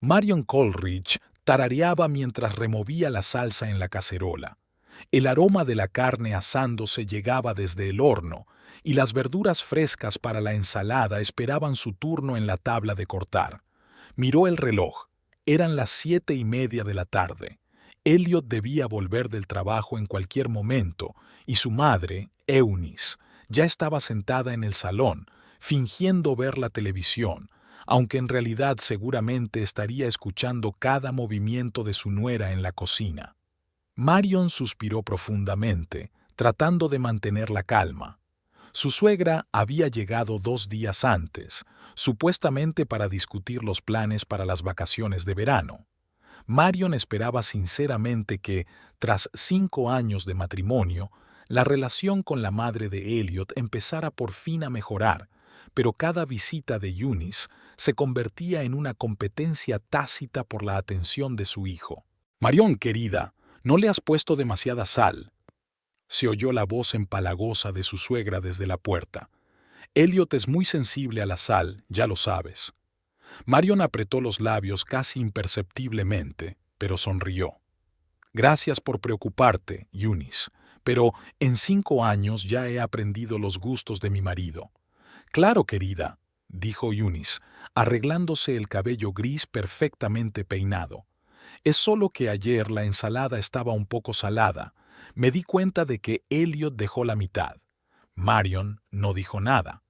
Marion Coleridge tarareaba mientras removía la salsa en la cacerola. El aroma de la carne asándose llegaba desde el horno, y las verduras frescas para la ensalada esperaban su turno en la tabla de cortar. Miró el reloj. Eran las 7:30 de la tarde. Elliot debía volver del trabajo en cualquier momento, y su madre, Eunice, ya estaba sentada en el salón, fingiendo ver la televisión, aunque en realidad seguramente estaría escuchando cada movimiento de su nuera en la cocina. Marion suspiró profundamente, tratando de mantener la calma. Su suegra había llegado 2 días antes, supuestamente para discutir los planes para las vacaciones de verano. Marion esperaba sinceramente que, tras 5 años de matrimonio, la relación con la madre de Elliot empezara por fin a mejorar, pero cada visita de Eunice se convertía en una competencia tácita por la atención de su hijo. «Marion, querida, no le has puesto demasiada sal», se oyó la voz empalagosa de su suegra desde la puerta. «Elliot es muy sensible a la sal, ya lo sabes». Marion apretó los labios casi imperceptiblemente, pero sonrió. «Gracias por preocuparte, Eunice, pero en 5 años ya he aprendido los gustos de mi marido». «Claro, querida», dijo Eunice, arreglándose el cabello gris perfectamente peinado. «Es solo que ayer la ensalada estaba un poco salada. Me di cuenta de que Elliot dejó la mitad». Marion no dijo nada.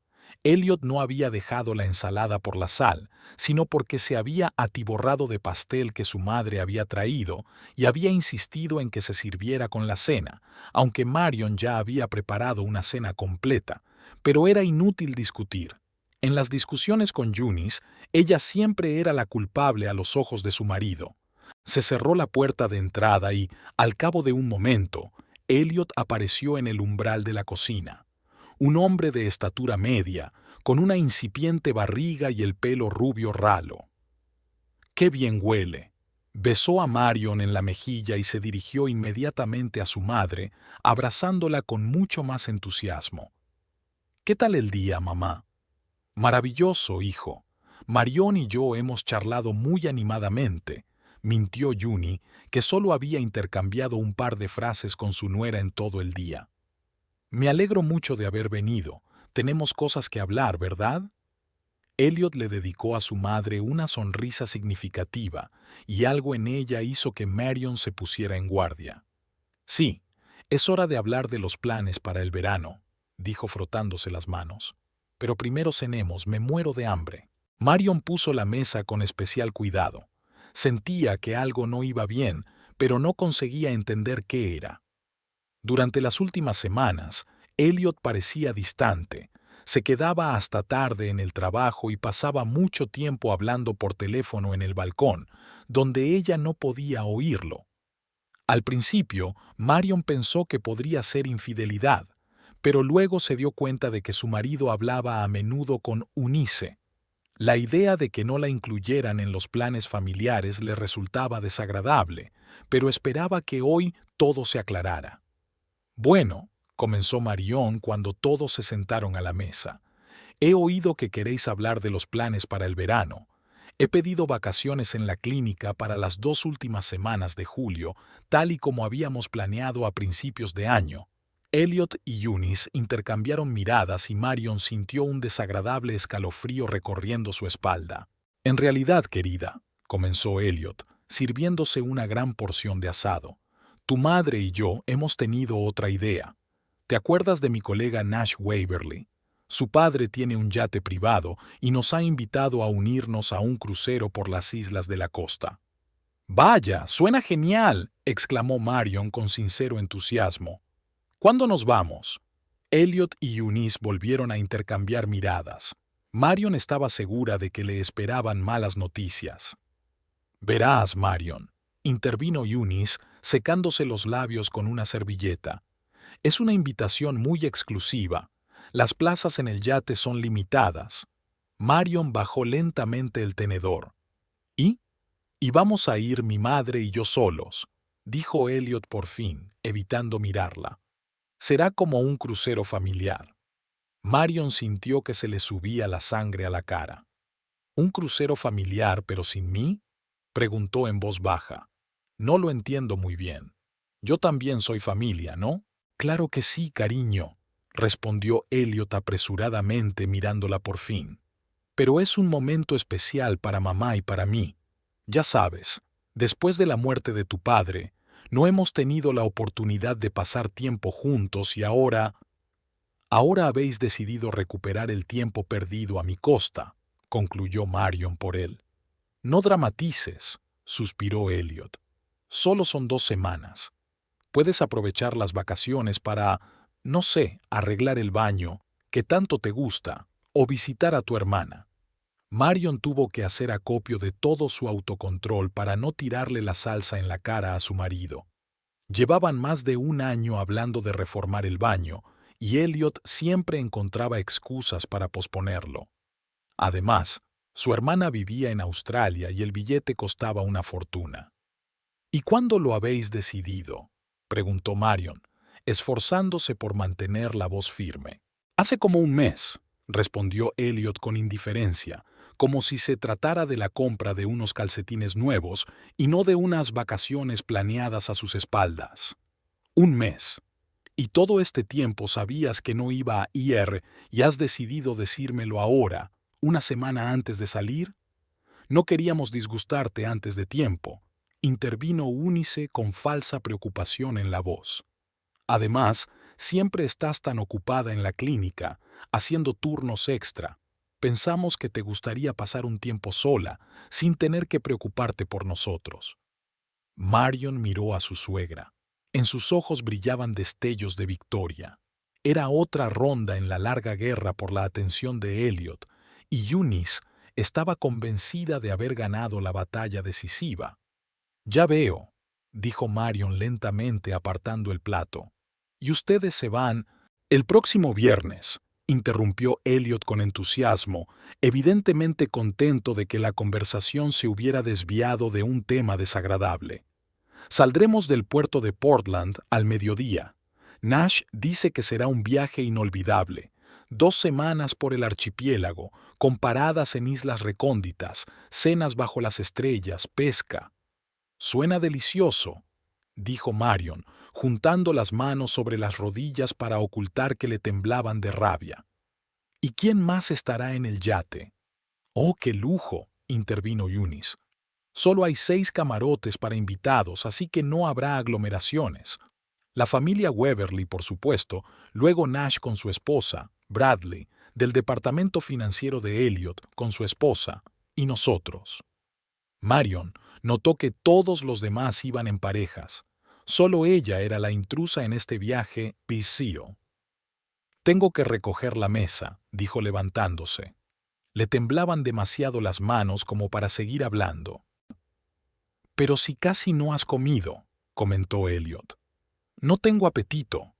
Elliot no había dejado la ensalada por la sal, sino porque se había atiborrado de pastel que su madre había traído y había insistido en que se sirviera con la cena, aunque Marion ya había preparado una cena completa. Pero era inútil discutir. En las discusiones con Eunice, ella siempre era la culpable a los ojos de su marido. Se cerró la puerta de entrada y, al cabo de un momento, Elliot apareció en el umbral de la cocina. Un hombre de estatura media, con una incipiente barriga y el pelo rubio ralo. «¡Qué bien huele!». Besó a Marion en la mejilla y se dirigió inmediatamente a su madre, abrazándola con mucho más entusiasmo. «¿Qué tal el día, mamá?». «Maravilloso, hijo. Marion y yo hemos charlado muy animadamente», mintió Juni, que solo había intercambiado un par de frases con su nuera en todo el día. «Me alegro mucho de haber venido. Tenemos cosas que hablar, ¿verdad?». Elliot le dedicó a su madre una sonrisa significativa, y algo en ella hizo que Marion se pusiera en guardia. «Sí, es hora de hablar de los planes para el verano», dijo frotándose las manos. «Pero primero cenemos, me muero de hambre». Marion puso la mesa con especial cuidado. Sentía que algo no iba bien, pero no conseguía entender qué era. Durante las últimas semanas, Elliot parecía distante. Se quedaba hasta tarde en el trabajo y pasaba mucho tiempo hablando por teléfono en el balcón, donde ella no podía oírlo. Al principio, Marion pensó que podría ser infidelidad, pero luego se dio cuenta de que su marido hablaba a menudo con Eunice. La idea de que no la incluyeran en los planes familiares le resultaba desagradable, pero esperaba que hoy todo se aclarara. «Bueno», comenzó Marion cuando todos se sentaron a la mesa, «he oído que queréis hablar de los planes para el verano. He pedido vacaciones en la clínica para las 2 últimas semanas de julio, tal y como habíamos planeado a principios de año». Elliot y Eunice intercambiaron miradas y Marion sintió un desagradable escalofrío recorriendo su espalda. «En realidad, querida», comenzó Elliot, sirviéndose una gran porción de asado, «tu madre y yo hemos tenido otra idea. ¿Te acuerdas de mi colega Nash Waverly? Su padre tiene un yate privado y nos ha invitado a unirnos a un crucero por las islas de la costa». «¡Vaya, suena genial!», exclamó Marion con sincero entusiasmo. «¿Cuándo nos vamos?». Elliot y Eunice volvieron a intercambiar miradas. Marion estaba segura de que le esperaban malas noticias. «Verás, Marion», intervino Eunice, secándose los labios con una servilleta. «Es una invitación muy exclusiva. Las plazas en el yate son limitadas». Marion bajó lentamente el tenedor. «¿Y? Y vamos a ir mi madre y yo solos», dijo Elliot por fin, evitando mirarla. «Será como un crucero familiar». Marion sintió que se le subía la sangre a la cara. «¿Un crucero familiar pero sin mí?». Preguntó en voz baja. No lo entiendo muy bien. Yo también soy familia, ¿no? Claro que sí, cariño, respondió Elliot apresuradamente mirándola por fin. Pero es un momento especial para mamá y para mí. Ya sabes, después de la muerte de tu padre, no hemos tenido la oportunidad de pasar tiempo juntos y ahora habéis decidido recuperar el tiempo perdido a mi costa, concluyó Marion por él. No dramatices, suspiró Elliot. Solo son 2 semanas. Puedes aprovechar las vacaciones para, no sé, arreglar el baño, que tanto te gusta, o visitar a tu hermana. Marion tuvo que hacer acopio de todo su autocontrol para no tirarle la salsa en la cara a su marido. Llevaban más de 1 año hablando de reformar el baño, y Elliot siempre encontraba excusas para posponerlo. Además, su hermana vivía en Australia y el billete costaba una fortuna. ¿Y cuándo lo habéis decidido?, preguntó Marion, esforzándose por mantener la voz firme. Hace como 1 mes, respondió Elliot con indiferencia, como si se tratara de la compra de unos calcetines nuevos y no de unas vacaciones planeadas a sus espaldas. 1 mes. Y todo este tiempo sabías que no iba a ir y has decidido decírmelo ahora, 1 semana antes de salir. No queríamos disgustarte antes de tiempo, intervino Eunice con falsa preocupación en la voz. Además, siempre estás tan ocupada en la clínica, haciendo turnos extra. Pensamos que te gustaría pasar un tiempo sola, sin tener que preocuparte por nosotros. Marion miró a su suegra. En sus ojos brillaban destellos de victoria. Era otra ronda en la larga guerra por la atención de Elliot, y Eunice estaba convencida de haber ganado la batalla decisiva. Ya veo, dijo Marion lentamente apartando el plato. Y ustedes se van el próximo viernes, interrumpió Elliot con entusiasmo, evidentemente contento de que la conversación se hubiera desviado de un tema desagradable. Saldremos del puerto de Portland al mediodía. Nash dice que será un viaje inolvidable. 2 semanas por el archipiélago, con paradas en islas recónditas, cenas bajo las estrellas, pesca. Suena delicioso, dijo Marion, juntando las manos sobre las rodillas para ocultar que le temblaban de rabia. ¿Y quién más estará en el yate? ¡Oh, qué lujo!, intervino Eunice. Solo hay 6 camarotes para invitados, así que no habrá aglomeraciones. La familia Weberly, por supuesto, luego Nash con su esposa, Bradley, del departamento financiero de Elliot con su esposa, y nosotros. Marion notó que todos los demás iban en parejas. Solo ella era la intrusa en este viaje vacío. Tengo que recoger la mesa, dijo levantándose. Le temblaban demasiado las manos como para seguir hablando. Pero si casi no has comido, comentó Elliot. No tengo apetito,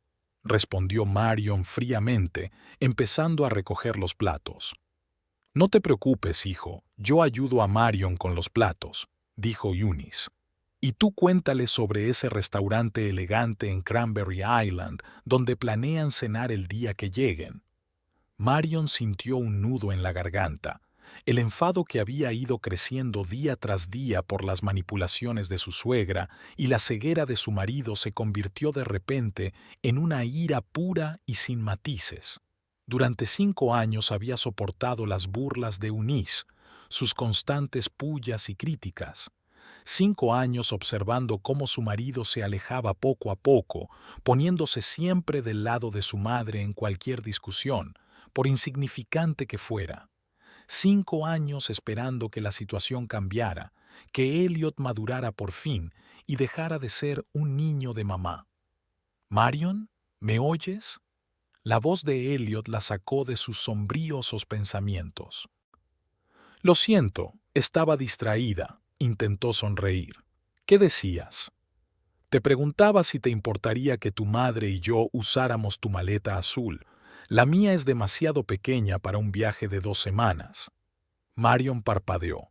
respondió Marion fríamente, empezando a recoger los platos. No te preocupes, hijo, yo ayudo a Marion con los platos, dijo Eunice. Y tú cuéntale sobre ese restaurante elegante en Cranberry Island donde planean cenar el día que lleguen. Marion sintió un nudo en la garganta. El enfado que había ido creciendo día tras día por las manipulaciones de su suegra y la ceguera de su marido se convirtió de repente en una ira pura y sin matices. Durante 5 años había soportado las burlas de Eunice, sus constantes pullas y críticas. 5 años observando cómo su marido se alejaba poco a poco, poniéndose siempre del lado de su madre en cualquier discusión, por insignificante que fuera. 5 años esperando que la situación cambiara, que Elliot madurara por fin y dejara de ser un niño de mamá. «Marion, ¿me oyes?». La voz de Elliot la sacó de sus sombríos pensamientos. «Lo siento, estaba distraída», intentó sonreír. «¿Qué decías?». «Te preguntaba si te importaría que tu madre y yo usáramos tu maleta azul. La mía es demasiado pequeña para un viaje de 2 semanas». Marion parpadeó.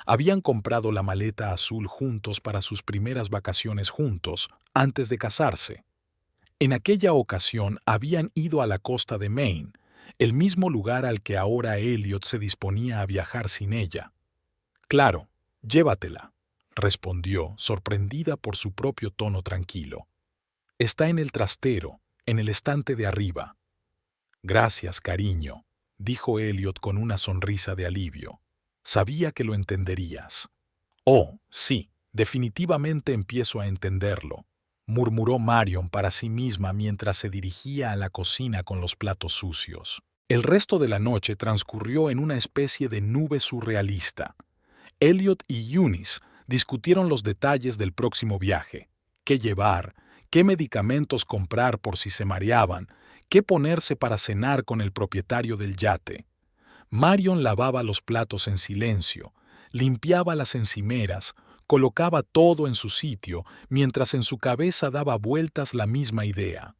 Habían comprado la maleta azul juntos para sus primeras vacaciones juntos, antes de casarse. En aquella ocasión habían ido a la costa de Maine, el mismo lugar al que ahora Elliot se disponía a viajar sin ella. «Claro, llévatela», respondió, sorprendida por su propio tono tranquilo. Está en el trastero, en el estante de arriba. Gracias, cariño, dijo Elliot con una sonrisa de alivio. Sabía que lo entenderías. Oh, sí, definitivamente empiezo a entenderlo, murmuró Marion para sí misma mientras se dirigía a la cocina con los platos sucios. El resto de la noche transcurrió en una especie de nube surrealista. Elliot y Eunice discutieron los detalles del próximo viaje, qué llevar, qué medicamentos comprar por si se mareaban, qué ponerse para cenar con el propietario del yate. Marion lavaba los platos en silencio, limpiaba las encimeras, colocaba todo en su sitio, mientras en su cabeza daba vueltas la misma idea.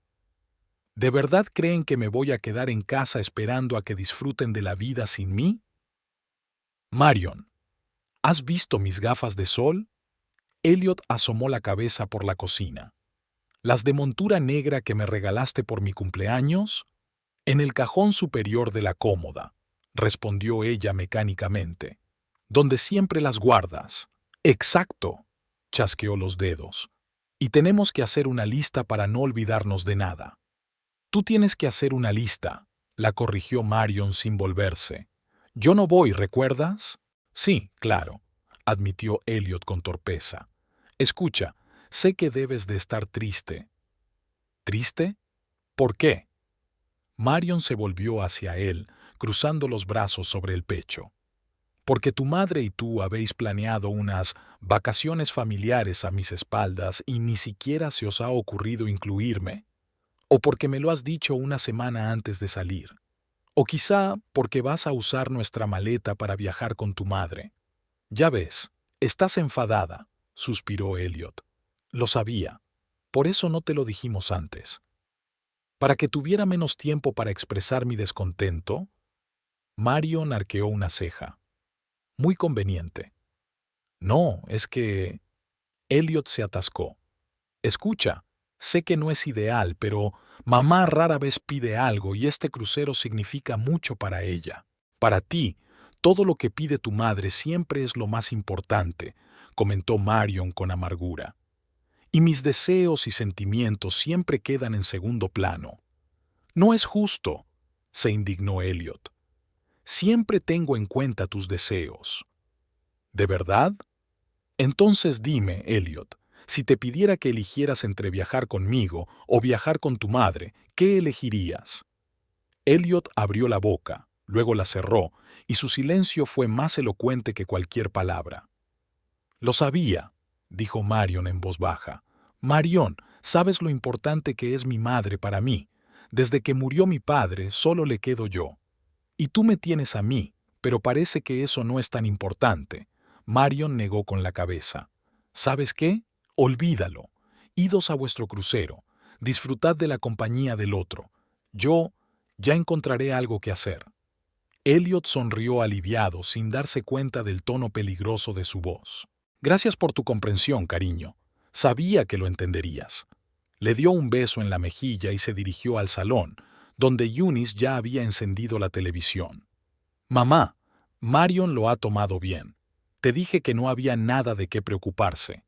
¿De verdad creen que me voy a quedar en casa esperando a que disfruten de la vida sin mí? Marion, ¿has visto mis gafas de sol? Elliot asomó la cabeza por la cocina. ¿Las de montura negra que me regalaste por mi cumpleaños? En el cajón superior de la cómoda, respondió ella mecánicamente. Donde siempre las guardas. Exacto, chasqueó los dedos. Y tenemos que hacer una lista para no olvidarnos de nada. Tú tienes que hacer una lista, la corrigió Marion sin volverse. Yo no voy, ¿recuerdas? Sí, claro, admitió Elliot con torpeza. Escucha, sé que debes de estar triste. ¿Triste? ¿Por qué? Marion se volvió hacia él, cruzando los brazos sobre el pecho. Porque tu madre y tú habéis planeado unas vacaciones familiares a mis espaldas y ni siquiera se os ha ocurrido incluirme. O porque me lo has dicho una semana antes de salir. O quizá porque vas a usar nuestra maleta para viajar con tu madre. Ya ves, estás enfadada, suspiró Elliot. Lo sabía. Por eso no te lo dijimos antes. Para que tuviera menos tiempo para expresar mi descontento, Marion arqueó una ceja. Muy conveniente. No, es que... Elliot se atascó. Escucha, sé que no es ideal, pero mamá rara vez pide algo y este crucero significa mucho para ella. Para ti, todo lo que pide tu madre siempre es lo más importante, comentó Marion con amargura. Y mis deseos y sentimientos siempre quedan en segundo plano. No es justo, se indignó Elliot. Siempre tengo en cuenta tus deseos. ¿De verdad? Entonces dime, Elliot, si te pidiera que eligieras entre viajar conmigo o viajar con tu madre, ¿qué elegirías? Elliot abrió la boca, luego la cerró, y su silencio fue más elocuente que cualquier palabra. Lo sabía, dijo Marion en voz baja. Marion, sabes lo importante que es mi madre para mí. Desde que murió mi padre, solo le quedo yo. Y tú me tienes a mí, pero parece que eso no es tan importante. Marion negó con la cabeza. ¿Sabes qué? Olvídalo. Idos a vuestro crucero. Disfrutad de la compañía del otro. Yo ya encontraré algo que hacer. Elliot sonrió aliviado sin darse cuenta del tono peligroso de su voz. Gracias por tu comprensión, cariño. Sabía que lo entenderías. Le dio un beso en la mejilla y se dirigió al salón, donde Eunice ya había encendido la televisión. Mamá, Marion lo ha tomado bien. Te dije que no había nada de qué preocuparse.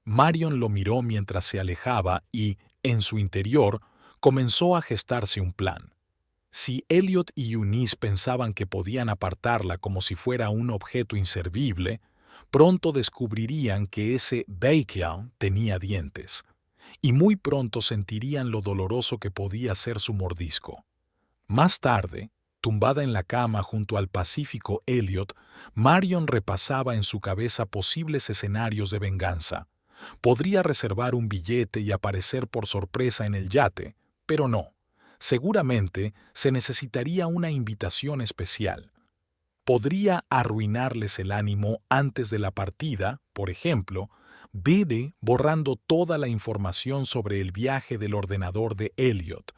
Marion lo miró mientras se alejaba y, en su interior, comenzó a gestarse un plan. Si Elliot y Eunice pensaban que podían apartarla como si fuera un objeto inservible, pronto descubrirían que ese Bacon tenía dientes, y muy pronto sentirían lo doloroso que podía ser su mordisco. Más tarde, tumbada en la cama junto al pacífico Elliot, Marion repasaba en su cabeza posibles escenarios de venganza. Podría reservar un billete y aparecer por sorpresa en el yate, pero no. Seguramente se necesitaría una invitación especial. Podría arruinarles el ánimo antes de la partida, por ejemplo, vete borrando toda la información sobre el viaje del ordenador de Elliot,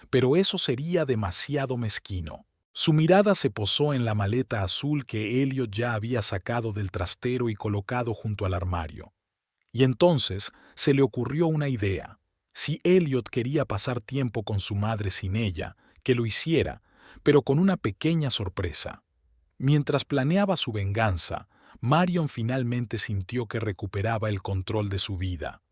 pero eso sería demasiado mezquino. Su mirada se posó en la maleta azul que Elliot ya había sacado del trastero y colocado junto al armario. Y entonces se le ocurrió una idea. Si Elliot quería pasar tiempo con su madre sin ella, que lo hiciera, pero con una pequeña sorpresa. Mientras planeaba su venganza, Marion finalmente sintió que recuperaba el control de su vida.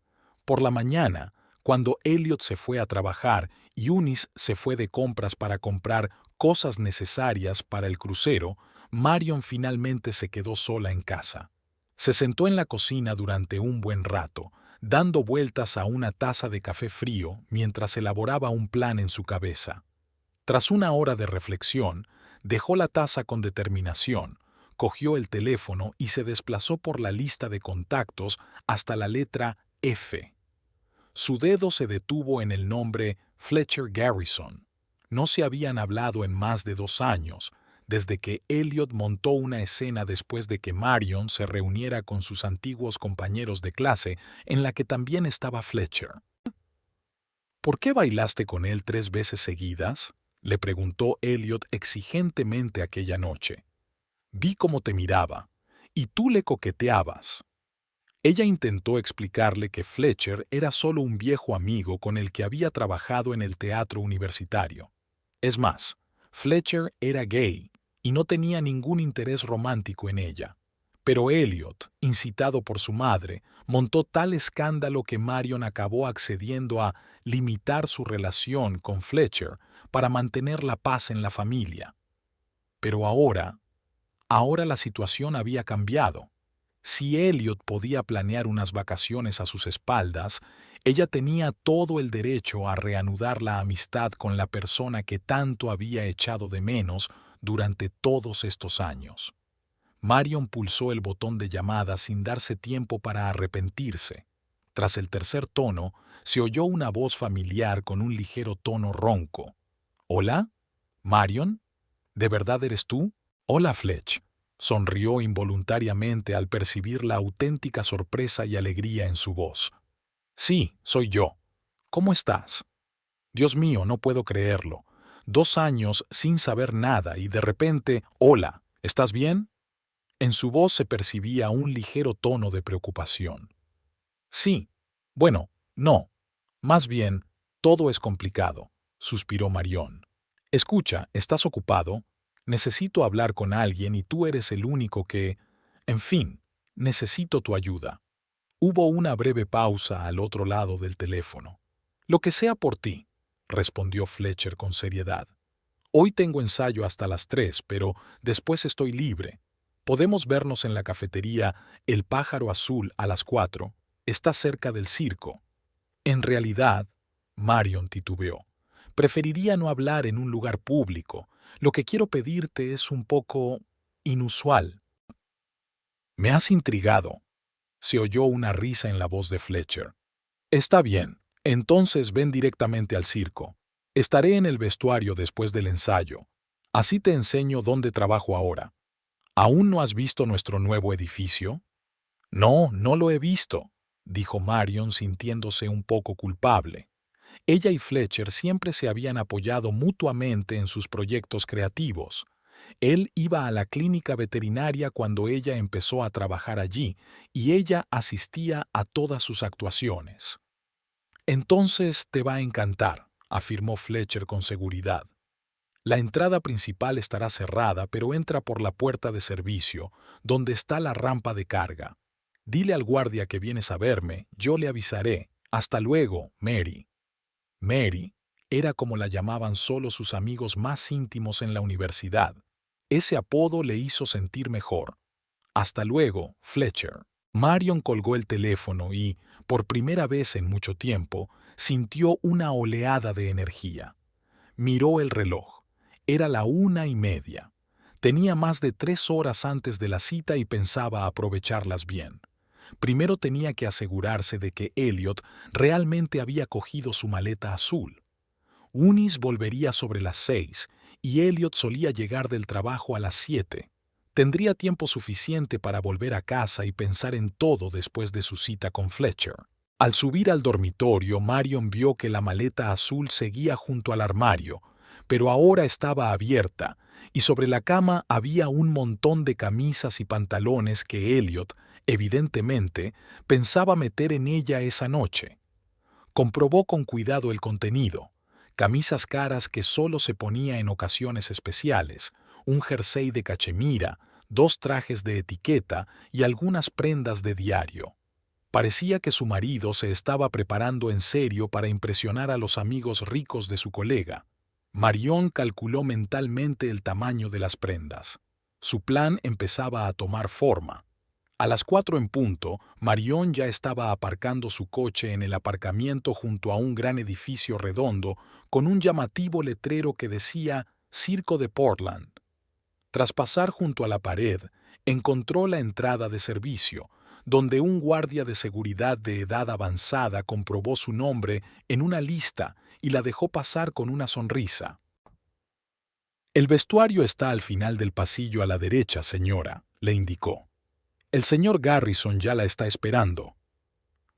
Por la mañana, cuando Elliot se fue a trabajar y Eunice se fue de compras para comprar cosas necesarias para el crucero, Marion finalmente se quedó sola en casa. Se sentó en la cocina durante un buen rato, dando vueltas a una taza de café frío mientras elaboraba un plan en su cabeza. Tras una hora de reflexión, dejó la taza con determinación, cogió el teléfono y se desplazó por la lista de contactos hasta la letra F. Su dedo se detuvo en el nombre Fletcher Garrison. No se habían hablado en más de 2 años, desde que Elliot montó una escena después de que Marion se reuniera con sus antiguos compañeros de clase, en la que también estaba Fletcher. ¿Por qué bailaste con él 3 veces seguidas?, le preguntó Elliot exigentemente aquella noche. Vi cómo te miraba, y tú le coqueteabas. Ella intentó explicarle que Fletcher era solo un viejo amigo con el que había trabajado en el teatro universitario. Es más, Fletcher era gay y no tenía ningún interés romántico en ella. Pero Elliot, incitado por su madre, montó tal escándalo que Marion acabó accediendo a limitar su relación con Fletcher para mantener la paz en la familia. Pero ahora la situación había cambiado. Si Elliot podía planear unas vacaciones a sus espaldas, ella tenía todo el derecho a reanudar la amistad con la persona que tanto había echado de menos durante todos estos años. Marion pulsó el botón de llamada sin darse tiempo para arrepentirse. Tras el tercer tono, se oyó una voz familiar con un ligero tono ronco. ¿Hola? ¿Marion? ¿De verdad eres tú? Hola, Fletch. Sonrió involuntariamente al percibir la auténtica sorpresa y alegría en su voz. Sí, soy yo. ¿Cómo estás? Dios mío, no puedo creerlo. 2 años sin saber nada y de repente, hola, ¿estás bien? En su voz se percibía un ligero tono de preocupación. Sí. Bueno, no. Más bien, todo es complicado, suspiró Marion. Escucha, ¿estás ocupado? Necesito hablar con alguien y tú eres el único que... En fin, necesito tu ayuda. Hubo una breve pausa al otro lado del teléfono. Lo que sea por ti, respondió Fletcher con seriedad. Hoy tengo ensayo hasta las 3, pero después estoy libre. Podemos vernos en la cafetería El Pájaro Azul a las 4. Está cerca del circo. En realidad, Marion titubeó. Preferiría no hablar en un lugar público. Lo que quiero pedirte es un poco inusual. Me has intrigado. Se oyó una risa en la voz de Fletcher. Está bien, entonces ven directamente al circo. Estaré en el vestuario después del ensayo. Así te enseño dónde trabajo ahora. ¿Aún no has visto nuestro nuevo edificio? No, no lo he visto, dijo Marion sintiéndose un poco culpable. Ella y Fletcher siempre se habían apoyado mutuamente en sus proyectos creativos. Él iba a la clínica veterinaria cuando ella empezó a trabajar allí y ella asistía a todas sus actuaciones. Entonces te va a encantar, afirmó Fletcher con seguridad. La entrada principal estará cerrada, pero entra por la puerta de servicio, donde está la rampa de carga. Dile al guardia que vienes a verme, yo le avisaré. Hasta luego, Mary. Mary era como la llamaban solo sus amigos más íntimos en la universidad. Ese apodo le hizo sentir mejor. Hasta luego, Fletcher. Marion colgó el teléfono y, por primera vez en mucho tiempo, sintió una oleada de energía. Miró el reloj. Era la 1:30. Tenía más de 3 horas antes de la cita y pensaba aprovecharlas bien. Primero tenía que asegurarse de que Elliot realmente había cogido su maleta azul. Eunice volvería sobre las 6 y Elliot solía llegar del trabajo a las 7. Tendría tiempo suficiente para volver a casa y pensar en todo después de su cita con Fletcher. Al subir al dormitorio, Marion vio que la maleta azul seguía junto al armario, pero ahora estaba abierta, y sobre la cama había un montón de camisas y pantalones que Elliot, evidentemente, pensaba meter en ella esa noche. Comprobó con cuidado el contenido: camisas caras que solo se ponía en ocasiones especiales, un jersey de cachemira, 2 trajes de etiqueta y algunas prendas de diario. Parecía que su marido se estaba preparando en serio para impresionar a los amigos ricos de su colega. Marion calculó mentalmente el tamaño de las prendas. Su plan empezaba a tomar forma. A las 4 en punto, Marion ya estaba aparcando su coche en el aparcamiento junto a un gran edificio redondo con un llamativo letrero que decía Circo de Portland. Tras pasar junto a la pared, encontró la entrada de servicio, donde un guardia de seguridad de edad avanzada comprobó su nombre en una lista y la dejó pasar con una sonrisa. «El vestuario está al final del pasillo a la derecha, señora», le indicó. «El señor Garrison ya la está esperando».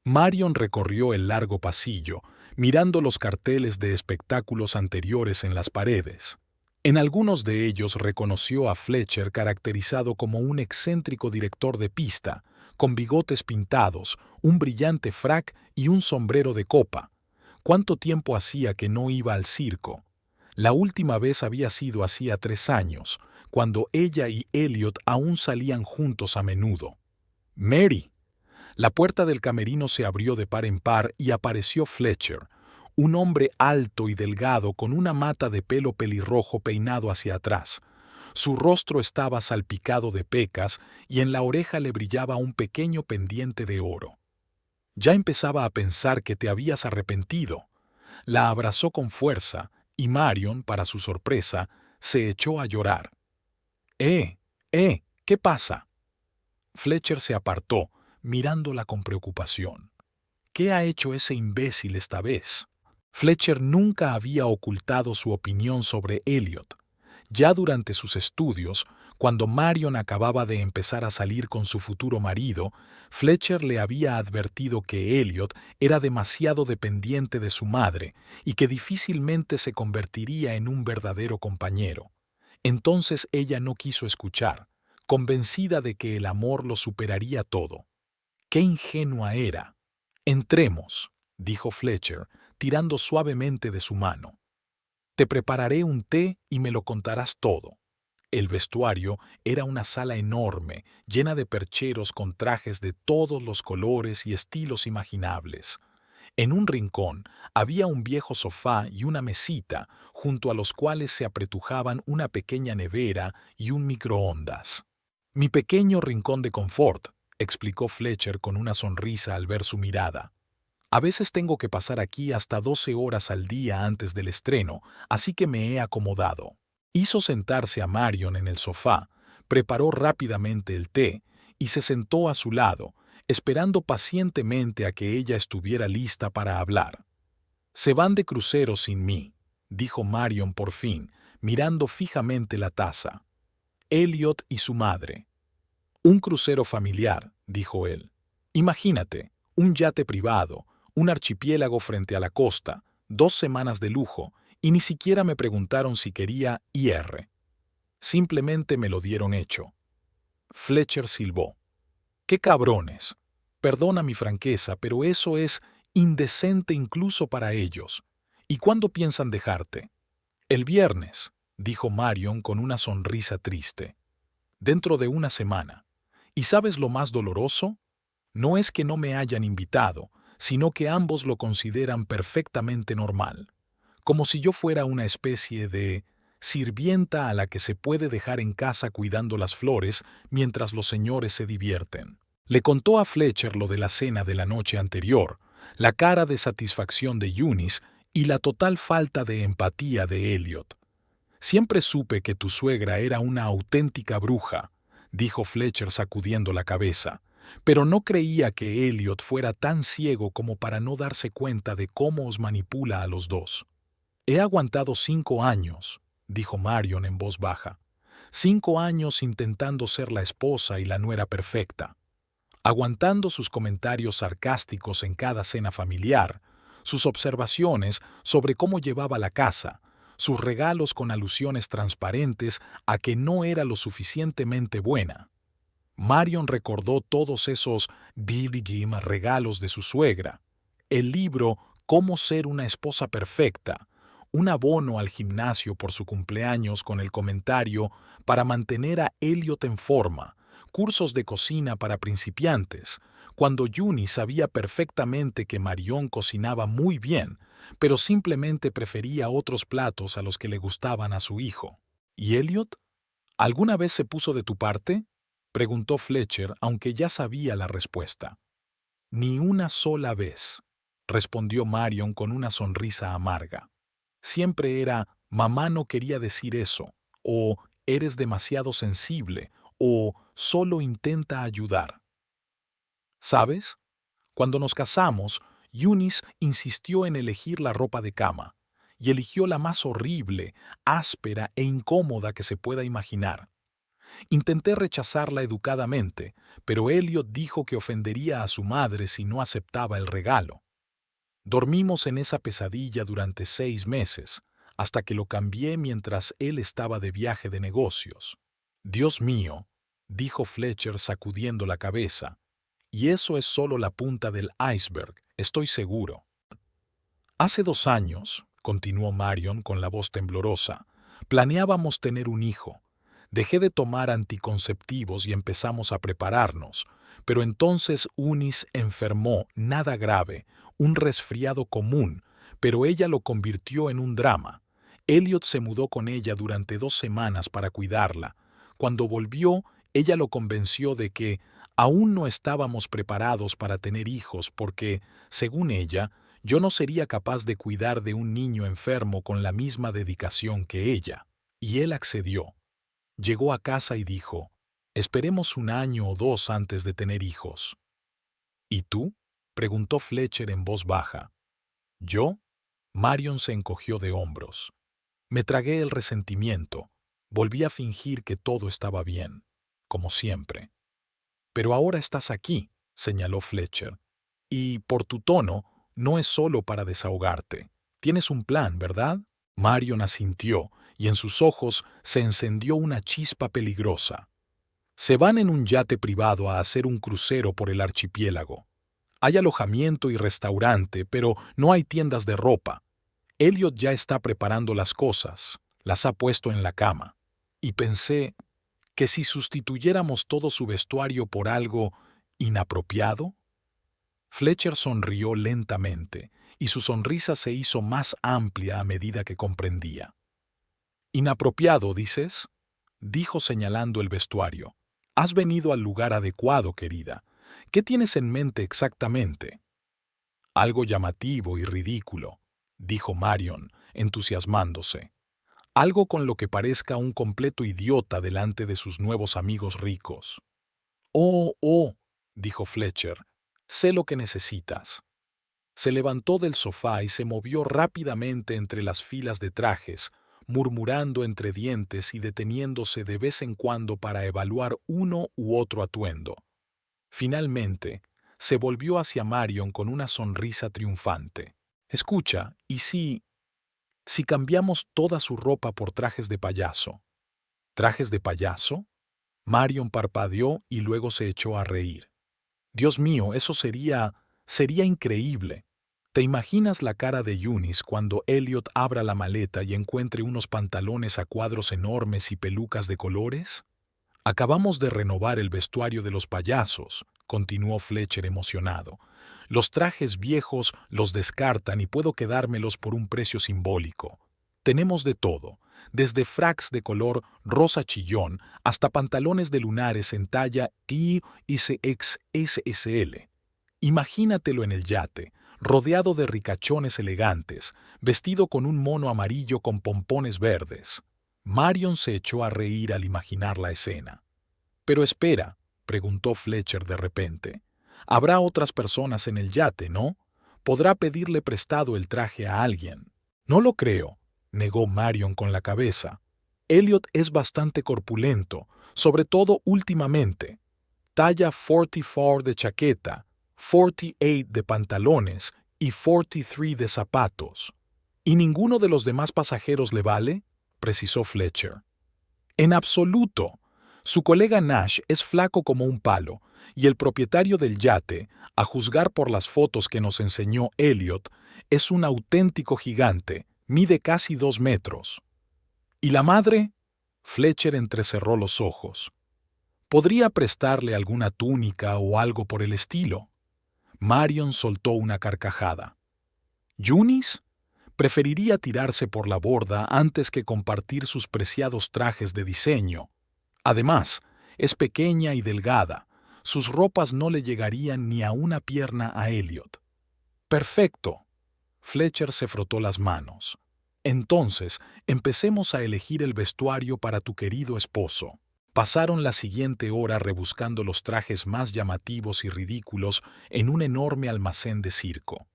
Marion recorrió el largo pasillo, mirando los carteles de espectáculos anteriores en las paredes. En algunos de ellos reconoció a Fletcher caracterizado como un excéntrico director de pista, con bigotes pintados, un brillante frac y un sombrero de copa. ¿Cuánto tiempo hacía que no iba al circo? La última vez había sido hacía 3 años, cuando ella y Elliot aún salían juntos a menudo. «Mary». La puerta del camerino se abrió de par en par y apareció Fletcher, un hombre alto y delgado con una mata de pelo pelirrojo peinado hacia atrás. Su rostro estaba salpicado de pecas y en la oreja le brillaba un pequeño pendiente de oro. «Ya empezaba a pensar que te habías arrepentido». La abrazó con fuerza y Marion, para su sorpresa, se echó a llorar. ¿Qué pasa?» Fletcher se apartó, mirándola con preocupación. «¿Qué ha hecho ese imbécil esta vez?» Fletcher nunca había ocultado su opinión sobre Elliot. Ya durante sus estudios, cuando Marion acababa de empezar a salir con su futuro marido, Fletcher le había advertido que Elliot era demasiado dependiente de su madre y que difícilmente se convertiría en un verdadero compañero. Entonces ella no quiso escuchar, convencida de que el amor lo superaría todo. ¡Qué ingenua era! «Entremos», dijo Fletcher, tirando suavemente de su mano. «Te prepararé un té y me lo contarás todo». El vestuario era una sala enorme, llena de percheros con trajes de todos los colores y estilos imaginables. En un rincón había un viejo sofá y una mesita, junto a los cuales se apretujaban una pequeña nevera y un microondas. «Mi pequeño rincón de confort», explicó Fletcher con una sonrisa al ver su mirada. «A veces tengo que pasar aquí hasta 12 horas al día antes del estreno, así que me he acomodado». Hizo sentarse a Marion en el sofá, preparó rápidamente el té y se sentó a su lado, esperando pacientemente a que ella estuviera lista para hablar. «Se van de crucero sin mí», dijo Marion por fin, mirando fijamente la taza. «Elliot y su madre». «Un crucero familiar», dijo él. «Imagínate, un yate privado, un archipiélago frente a la costa, 2 semanas de lujo, y ni siquiera me preguntaron si quería IR. Simplemente me lo dieron hecho». Fletcher silbó. «¡Qué cabrones! Perdona mi franqueza, pero eso es indecente incluso para ellos. ¿Y cuándo piensan dejarte?» «El viernes», dijo Marion con una sonrisa triste. «Dentro de 1 semana. ¿Y sabes lo más doloroso? No es que no me hayan invitado, sino que ambos lo consideran perfectamente normal. Como si yo fuera una especie de sirvienta a la que se puede dejar en casa cuidando las flores mientras los señores se divierten». Le contó a Fletcher lo de la cena de la noche anterior, la cara de satisfacción de Eunice y la total falta de empatía de Elliot. «Siempre supe que tu suegra era una auténtica bruja», dijo Fletcher sacudiendo la cabeza, «pero no creía que Elliot fuera tan ciego como para no darse cuenta de cómo os manipula a los dos». «He aguantado 5 años», dijo Marion en voz baja. «5 años intentando ser la esposa y la nuera perfecta. Aguantando sus comentarios sarcásticos en cada cena familiar, sus observaciones sobre cómo llevaba la casa, sus regalos con alusiones transparentes a que no era lo suficientemente buena». Marion recordó todos esos Billy Jim regalos de su suegra, el libro Cómo ser una esposa perfecta, un abono al gimnasio por su cumpleaños con el comentario para mantener a Elliot en forma, cursos de cocina para principiantes, cuando Eunice sabía perfectamente que Marion cocinaba muy bien, pero simplemente prefería otros platos a los que le gustaban a su hijo. ¿Y Elliot? ¿Alguna vez se puso de tu parte?, preguntó Fletcher, aunque ya sabía la respuesta. Ni una sola vez, respondió Marion con una sonrisa amarga. Siempre era, mamá no quería decir eso, o eres demasiado sensible, o solo intenta ayudar. ¿Sabes? Cuando nos casamos, Eunice insistió en elegir la ropa de cama, y eligió la más horrible, áspera e incómoda que se pueda imaginar. Intenté rechazarla educadamente, pero Elliot dijo que ofendería a su madre si no aceptaba el regalo. Dormimos en esa pesadilla durante 6 meses, hasta que lo cambié mientras él estaba de viaje de negocios. Dios mío, dijo Fletcher sacudiendo la cabeza, y eso es solo la punta del iceberg, estoy seguro. Hace 2 años, continuó Marion con la voz temblorosa, planeábamos tener un hijo. Dejé de tomar anticonceptivos y empezamos a prepararnos, pero entonces Eunice enfermó, nada grave, un resfriado común, pero ella lo convirtió en un drama. Elliot se mudó con ella durante 2 semanas para cuidarla. Cuando volvió, ella lo convenció de que aún no estábamos preparados para tener hijos porque, según ella, yo no sería capaz de cuidar de un niño enfermo con la misma dedicación que ella. Y él accedió. Llegó a casa y dijo, esperemos 1 año o 2 antes de tener hijos. ¿Y tú?, preguntó Fletcher en voz baja. ¿Yo? Marion se encogió de hombros. Me tragué el resentimiento. Volví a fingir que todo estaba bien, como siempre. Pero ahora estás aquí, señaló Fletcher. Y, por tu tono, no es solo para desahogarte. Tienes un plan, ¿verdad? Marion asintió, y en sus ojos se encendió una chispa peligrosa. Se van en un yate privado a hacer un crucero por el archipiélago. Hay alojamiento y restaurante, pero no hay tiendas de ropa. Elliot ya está preparando las cosas, las ha puesto en la cama. Y pensé que si sustituyéramos todo su vestuario por algo inapropiado. Fletcher sonrió lentamente, y su sonrisa se hizo más amplia a medida que comprendía. «¿Inapropiado, dices?», dijo señalando el vestuario. «Has venido al lugar adecuado, querida. ¿Qué tienes en mente exactamente?» «Algo llamativo y ridículo», dijo Marion, entusiasmándose. «Algo con lo que parezca un completo idiota delante de sus nuevos amigos ricos». «Oh», dijo Fletcher, «sé lo que necesitas». Se levantó del sofá y se movió rápidamente entre las filas de trajes, murmurando entre dientes y deteniéndose de vez en cuando para evaluar uno u otro atuendo. Finalmente, se volvió hacia Marion con una sonrisa triunfante. «Escucha, ¿y si cambiamos toda su ropa por trajes de payaso?» «¿Trajes de payaso?». Marion parpadeó y luego se echó a reír. «Dios mío, eso sería increíble. ¿Te imaginas la cara de Eunice cuando Elliot abra la maleta y encuentre unos pantalones a cuadros enormes y pelucas de colores? Acabamos de renovar el vestuario de los payasos», continuó Fletcher emocionado. «Los trajes viejos los descartan y puedo quedármelos por un precio simbólico. Tenemos de todo, desde fracks de color rosa chillón hasta pantalones de lunares en talla XXSL. Imagínatelo en el yate, rodeado de ricachones elegantes, vestido con un mono amarillo con pompones verdes». Marion se echó a reír al imaginar la escena. «Pero espera», preguntó Fletcher de repente. «Habrá otras personas en el yate, ¿no? Podrá pedirle prestado el traje a alguien». «No lo creo», negó Marion con la cabeza. «Elliot es bastante corpulento, sobre todo últimamente. Talla 44 de chaqueta, 48 de pantalones y 43 de zapatos». «¿Y ninguno de los demás pasajeros le vale?», precisó Fletcher. «En absoluto. Su colega Nash es flaco como un palo, y el propietario del yate, a juzgar por las fotos que nos enseñó Elliot, es un auténtico gigante, Mide casi 2 metros. ¿Y la madre? Fletcher entrecerró los ojos. Podría prestarle alguna túnica o algo por el estilo. Marion soltó una carcajada. ¿Eunice? Preferiría tirarse por la borda antes que compartir sus preciados trajes de diseño. Además, es pequeña y delgada. Sus ropas no le llegarían ni a una pierna a Elliot. Perfecto. Fletcher se frotó las manos. Entonces, empecemos a elegir el vestuario para tu querido esposo. Pasaron la siguiente hora rebuscando los trajes más llamativos y ridículos en un enorme almacén de circo.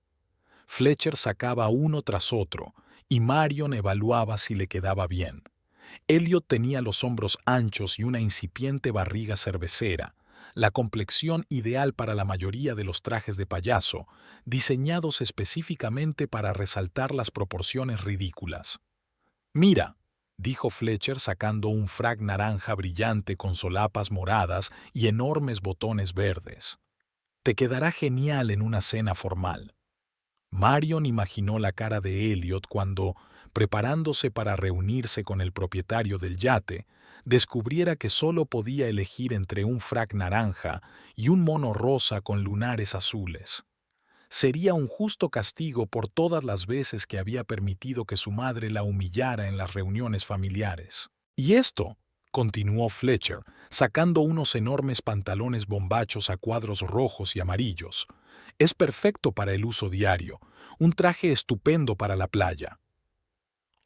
Fletcher sacaba uno tras otro, y Marion evaluaba si le quedaba bien. Elliot tenía los hombros anchos y una incipiente barriga cervecera, la complexión ideal para la mayoría de los trajes de payaso, diseñados específicamente para resaltar las proporciones ridículas. «Mira», dijo Fletcher sacando un frac naranja brillante con solapas moradas y enormes botones verdes. «Te quedará genial en una cena formal». Marion imaginó la cara de Elliot cuando, preparándose para reunirse con el propietario del yate, descubriera que solo podía elegir entre un frac naranja y un mono rosa con lunares azules. Sería un justo castigo por todas las veces que había permitido que su madre la humillara en las reuniones familiares. «Y esto», continuó Fletcher, sacando unos enormes pantalones bombachos a cuadros rojos y amarillos, «es perfecto para el uso diario, un traje estupendo para la playa».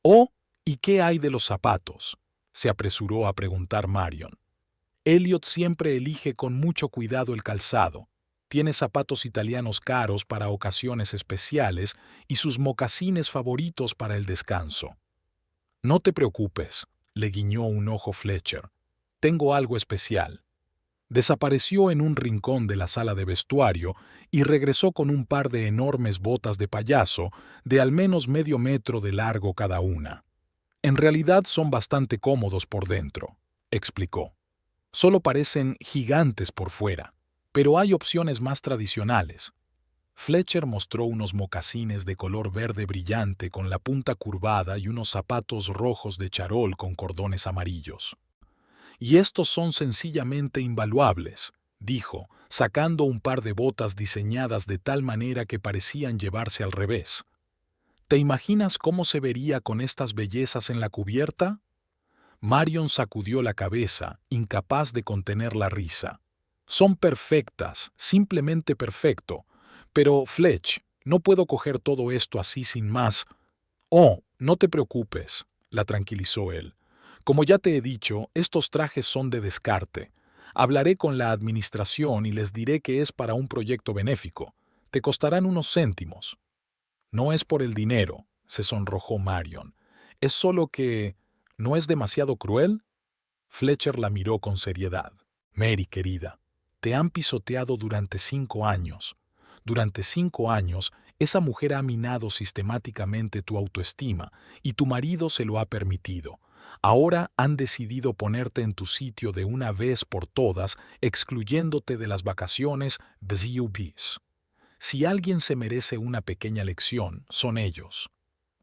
«Oh, ¿y qué hay de los zapatos?», se apresuró a preguntar Marion. «Elliot siempre elige con mucho cuidado el calzado. Tiene zapatos italianos caros para ocasiones especiales y sus mocasines favoritos para el descanso». «No te preocupes», le guiñó un ojo Fletcher. «Tengo algo especial». Desapareció en un rincón de la sala de vestuario y regresó con un par de enormes botas de payaso de al menos medio metro de largo cada una. «En realidad son bastante cómodos por dentro», explicó. «Solo parecen gigantes por fuera, pero hay opciones más tradicionales». Fletcher mostró unos mocasines de color verde brillante con la punta curvada y unos zapatos rojos de charol con cordones amarillos. «Y estos son sencillamente invaluables», dijo, sacando un par de botas diseñadas de tal manera que parecían llevarse al revés. «¿Te imaginas cómo se vería con estas bellezas en la cubierta?» Marion sacudió la cabeza, incapaz de contener la risa. «Son perfectas, simplemente perfecto. Pero, Fletch, no puedo coger todo esto así sin más». «Oh, no te preocupes», la tranquilizó él. «Como ya te he dicho, estos trajes son de descarte. Hablaré con la administración y les diré que es para un proyecto benéfico. Te costarán unos céntimos». «No es por el dinero», se sonrojó Marion. «Es solo que... ¿no es demasiado cruel?» Fletcher la miró con seriedad. «Mary, querida, te han pisoteado durante 5 años. Durante 5 años, esa mujer ha minado sistemáticamente tu autoestima y tu marido se lo ha permitido. Ahora han decidido ponerte en tu sitio de una vez por todas, excluyéndote de las vacaciones BZUBs. Si alguien se merece una pequeña lección, son ellos».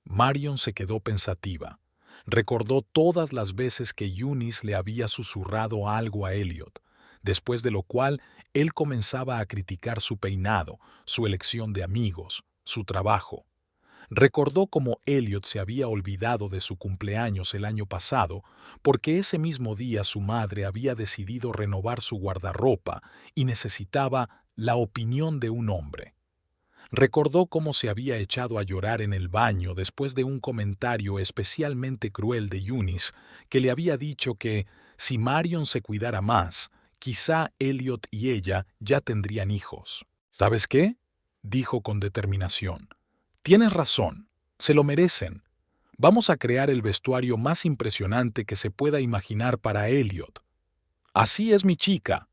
Marion se quedó pensativa. Recordó todas las veces que Eunice le había susurrado algo a Elliot, después de lo cual él comenzaba a criticar su peinado, su elección de amigos, su trabajo. Recordó cómo Elliot se había olvidado de su cumpleaños el año pasado porque ese mismo día su madre había decidido renovar su guardarropa y necesitaba la opinión de un hombre. Recordó cómo se había echado a llorar en el baño después de un comentario especialmente cruel de Eunice que le había dicho que, si Marion se cuidara más, quizá Elliot y ella ya tendrían hijos. «¿Sabes qué?», dijo con determinación. «Tienes razón, se lo merecen. Vamos a crear el vestuario más impresionante que se pueda imaginar para Elliot». «Así es, mi chica».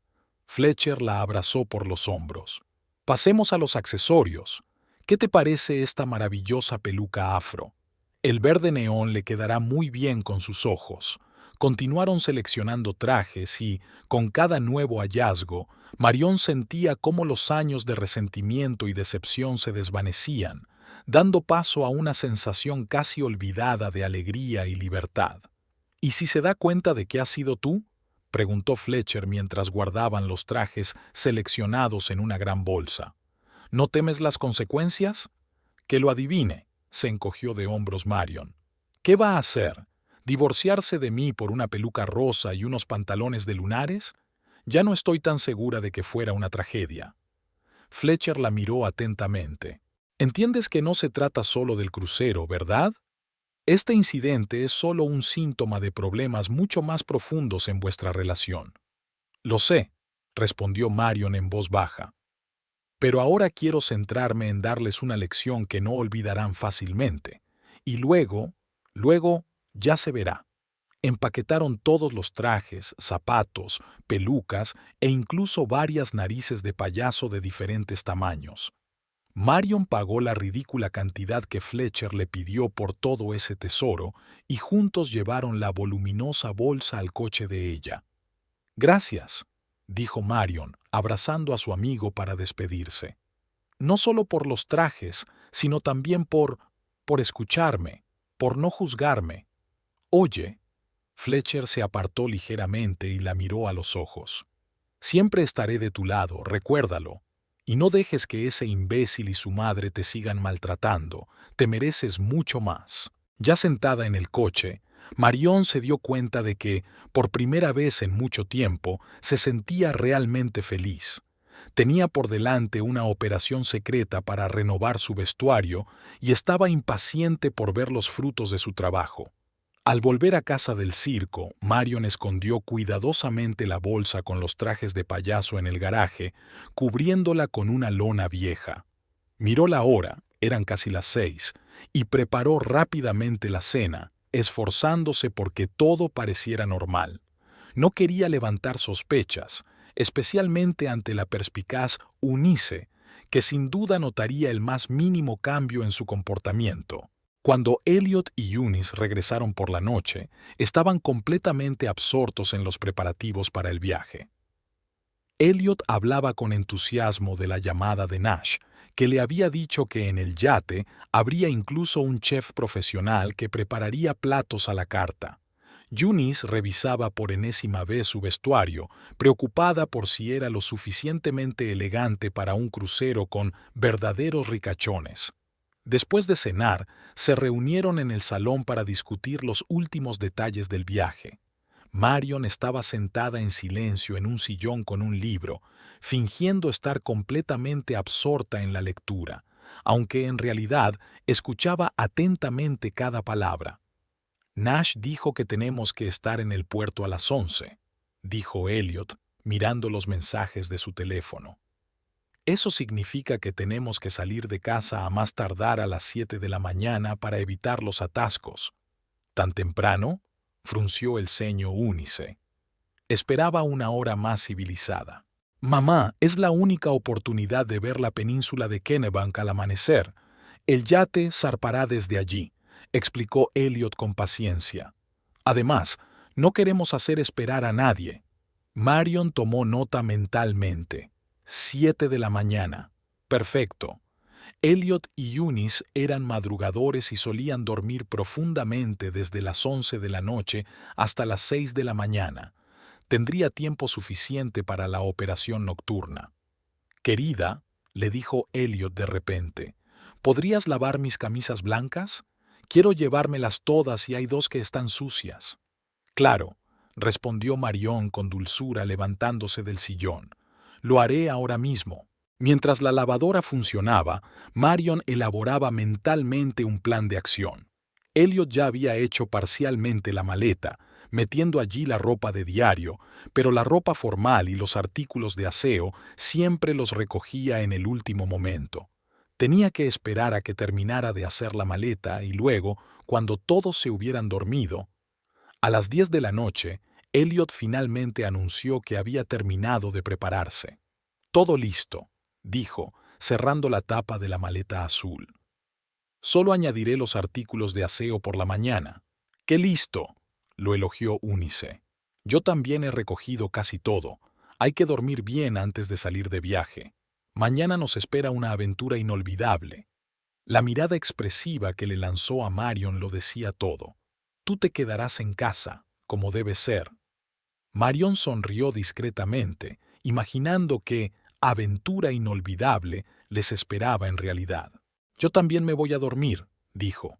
Fletcher la abrazó por los hombros. «Pasemos a los accesorios. ¿Qué te parece esta maravillosa peluca afro? El verde neón le quedará muy bien con sus ojos». Continuaron seleccionando trajes y, con cada nuevo hallazgo, Marion sentía cómo los años de resentimiento y decepción se desvanecían, dando paso a una sensación casi olvidada de alegría y libertad. ¿Y si se da cuenta de que has sido tú?, preguntó Fletcher mientras guardaban los trajes seleccionados en una gran bolsa. ¿No temes las consecuencias? Que lo adivine, se encogió de hombros Marion. ¿Qué va a hacer? ¿Divorciarse de mí por una peluca rosa y unos pantalones de lunares? Ya no estoy tan segura de que fuera una tragedia. Fletcher la miró atentamente. Entiendes que no se trata solo del crucero, ¿verdad? Este incidente es solo un síntoma de problemas mucho más profundos en vuestra relación. Lo sé, respondió Marion en voz baja. Pero ahora quiero centrarme en darles una lección que no olvidarán fácilmente. Y luego, ya se verá. Empaquetaron todos los trajes, zapatos, pelucas e incluso varias narices de payaso de diferentes tamaños. Marion pagó la ridícula cantidad que Fletcher le pidió por todo ese tesoro y juntos llevaron la voluminosa bolsa al coche de ella. «Gracias», dijo Marion, abrazando a su amigo para despedirse. «No solo por los trajes, sino también por escucharme, por no juzgarme. Oye». Fletcher se apartó ligeramente y la miró a los ojos. «Siempre estaré de tu lado, recuérdalo. Y no dejes que ese imbécil y su madre te sigan maltratando. Te mereces mucho más». Ya sentada en el coche, Marion se dio cuenta de que, por primera vez en mucho tiempo, se sentía realmente feliz. Tenía por delante una operación secreta para renovar su vestuario y estaba impaciente por ver los frutos de su trabajo. Al volver a casa del circo, Marion escondió cuidadosamente la bolsa con los trajes de payaso en el garaje, cubriéndola con una lona vieja. Miró la hora, eran casi las 6, y preparó rápidamente la cena, esforzándose porque todo pareciera normal. No quería levantar sospechas, especialmente ante la perspicaz Eunice, que sin duda notaría el más mínimo cambio en su comportamiento. Cuando Elliot y Eunice regresaron por la noche, estaban completamente absortos en los preparativos para el viaje. Elliot hablaba con entusiasmo de la llamada de Nash, que le había dicho que en el yate habría incluso un chef profesional que prepararía platos a la carta. Eunice revisaba por enésima vez su vestuario, preocupada por si era lo suficientemente elegante para un crucero con verdaderos ricachones. Después de cenar, se reunieron en el salón para discutir los últimos detalles del viaje. Marion estaba sentada en silencio en un sillón con un libro, fingiendo estar completamente absorta en la lectura, aunque en realidad escuchaba atentamente cada palabra. «Nash dijo que tenemos que estar en el puerto a las 11», dijo Elliot, mirando los mensajes de su teléfono. «Eso significa que tenemos que salir de casa a más tardar a las 7 de la mañana para evitar los atascos». «¿Tan temprano?», frunció el ceño Eunice. Esperaba una hora más civilizada. «Mamá, es la única oportunidad de ver la península de Kennebank al amanecer. El yate zarpará desde allí», explicó Elliot con paciencia. «Además, no queremos hacer esperar a nadie». Marion tomó nota mentalmente. 7 de la mañana. Perfecto. Elliot y Eunice eran madrugadores y solían dormir profundamente desde las 11 de la noche hasta las 6 de la mañana. Tendría tiempo suficiente para la operación nocturna. «Querida», le dijo Elliot de repente, «¿podrías lavar mis camisas blancas? Quiero llevármelas todas y hay 2 que están sucias». «Claro», respondió Marion con dulzura levantándose del sillón. «Lo haré ahora mismo». Mientras la lavadora funcionaba, Marion elaboraba mentalmente un plan de acción. Elliot ya había hecho parcialmente la maleta, metiendo allí la ropa de diario, pero la ropa formal y los artículos de aseo siempre los recogía en el último momento. Tenía que esperar a que terminara de hacer la maleta y luego, cuando todos se hubieran dormido, a las 10 de la noche, Elliot finalmente anunció que había terminado de prepararse. «Todo listo», dijo, cerrando la tapa de la maleta azul. «Solo añadiré los artículos de aseo por la mañana». «¡Qué listo!», lo elogió Eunice. «Yo también he recogido casi todo. Hay que dormir bien antes de salir de viaje. Mañana nos espera una aventura inolvidable». La mirada expresiva que le lanzó a Marion lo decía todo. Tú te quedarás en casa, como debe ser. Marion sonrió discretamente, imaginando que aventura inolvidable les esperaba en realidad. Yo también me voy a dormir, dijo.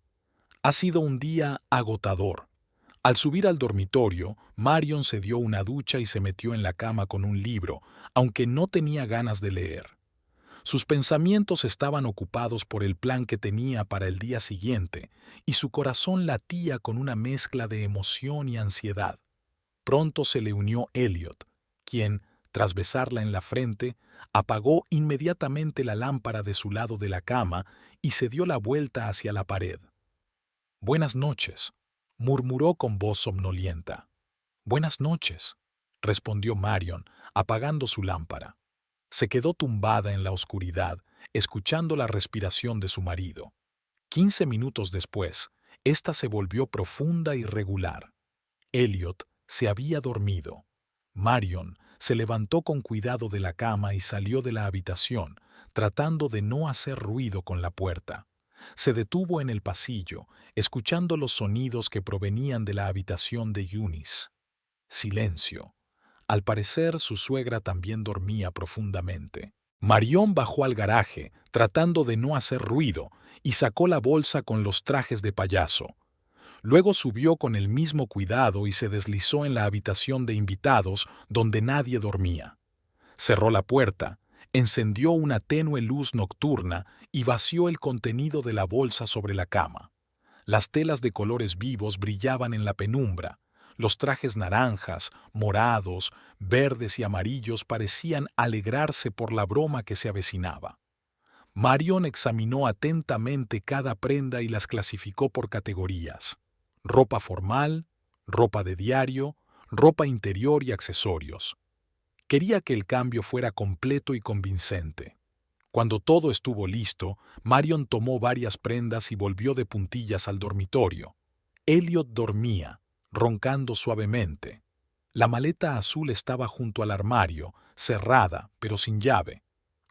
Ha sido un día agotador. Al subir al dormitorio, Marion se dio una ducha y se metió en la cama con un libro, aunque no tenía ganas de leer. Sus pensamientos estaban ocupados por el plan que tenía para el día siguiente, y su corazón latía con una mezcla de emoción y ansiedad. Pronto se le unió Elliot, quien, tras besarla en la frente, apagó inmediatamente la lámpara de su lado de la cama y se dio la vuelta hacia la pared. «Buenas noches», murmuró con voz somnolienta. «Buenas noches», respondió Marion, apagando su lámpara. Se quedó tumbada en la oscuridad, escuchando la respiración de su marido. 15 minutos después, ésta se volvió profunda y regular. Elliot se había dormido. Marion se levantó con cuidado de la cama y salió de la habitación, tratando de no hacer ruido con la puerta. Se detuvo en el pasillo, escuchando los sonidos que provenían de la habitación de Eunice. Silencio. Al parecer, su suegra también dormía profundamente. Marion bajó al garaje, tratando de no hacer ruido, y sacó la bolsa con los trajes de payaso. Luego subió con el mismo cuidado y se deslizó en la habitación de invitados donde nadie dormía. Cerró la puerta, encendió una tenue luz nocturna y vació el contenido de la bolsa sobre la cama. Las telas de colores vivos brillaban en la penumbra. Los trajes naranjas, morados, verdes y amarillos parecían alegrarse por la broma que se avecinaba. Marion examinó atentamente cada prenda y las clasificó por categorías: ropa formal, ropa de diario, ropa interior y accesorios. Quería que el cambio fuera completo y convincente. Cuando todo estuvo listo, Marion tomó varias prendas y volvió de puntillas al dormitorio. Elliot dormía, roncando suavemente. La maleta azul estaba junto al armario, cerrada, pero sin llave.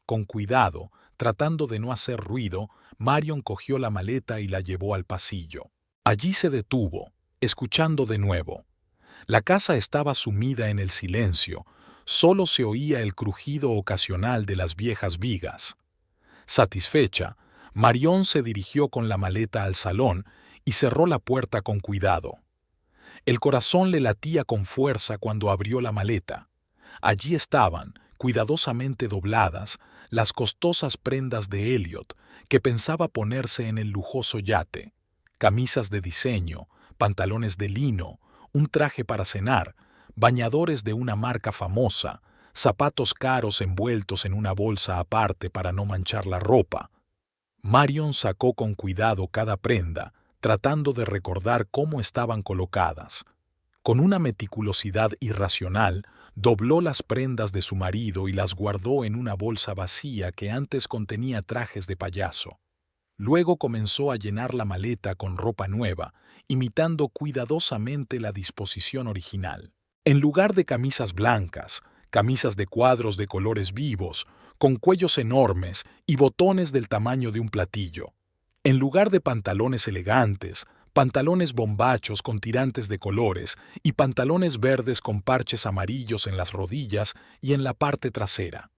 Con cuidado, tratando de no hacer ruido, Marion cogió la maleta y la llevó al pasillo. Allí se detuvo, escuchando de nuevo. La casa estaba sumida en el silencio, solo se oía el crujido ocasional de las viejas vigas. Satisfecha, Marion se dirigió con la maleta al salón y cerró la puerta con cuidado. El corazón le latía con fuerza cuando abrió la maleta. Allí estaban, cuidadosamente dobladas, las costosas prendas de Elliot, que pensaba ponerse en el lujoso yate: camisas de diseño, pantalones de lino, un traje para cenar, bañadores de una marca famosa, zapatos caros envueltos en una bolsa aparte para no manchar la ropa. Marion sacó con cuidado cada prenda, tratando de recordar cómo estaban colocadas. Con una meticulosidad irracional, dobló las prendas de su marido y las guardó en una bolsa vacía que antes contenía trajes de payaso. Luego comenzó a llenar la maleta con ropa nueva, imitando cuidadosamente la disposición original. En lugar de camisas blancas, camisas de cuadros de colores vivos, con cuellos enormes y botones del tamaño de un platillo. En lugar de pantalones elegantes, pantalones bombachos con tirantes de colores y pantalones verdes con parches amarillos en las rodillas y en la parte trasera.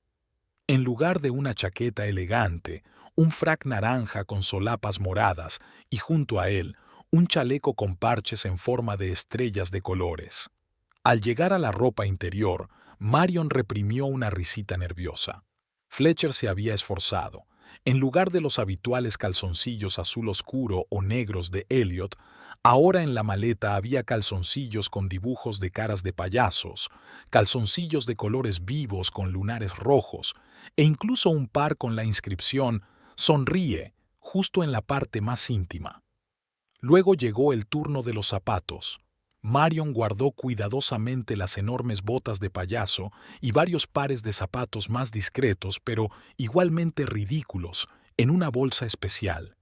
En lugar de una chaqueta elegante, un frac naranja con solapas moradas y junto a él, un chaleco con parches en forma de estrellas de colores. Al llegar a la ropa interior, Marion reprimió una risita nerviosa. Fletcher se había esforzado. En lugar de los habituales calzoncillos azul oscuro o negros de Elliot, ahora en la maleta había calzoncillos con dibujos de caras de payasos, calzoncillos de colores vivos con lunares rojos, e incluso un par con la inscripción «Sonríe», justo en la parte más íntima. Luego llegó el turno de los zapatos. Marion guardó cuidadosamente las enormes botas de payaso y varios pares de zapatos más discretos, pero igualmente ridículos, en una bolsa especial.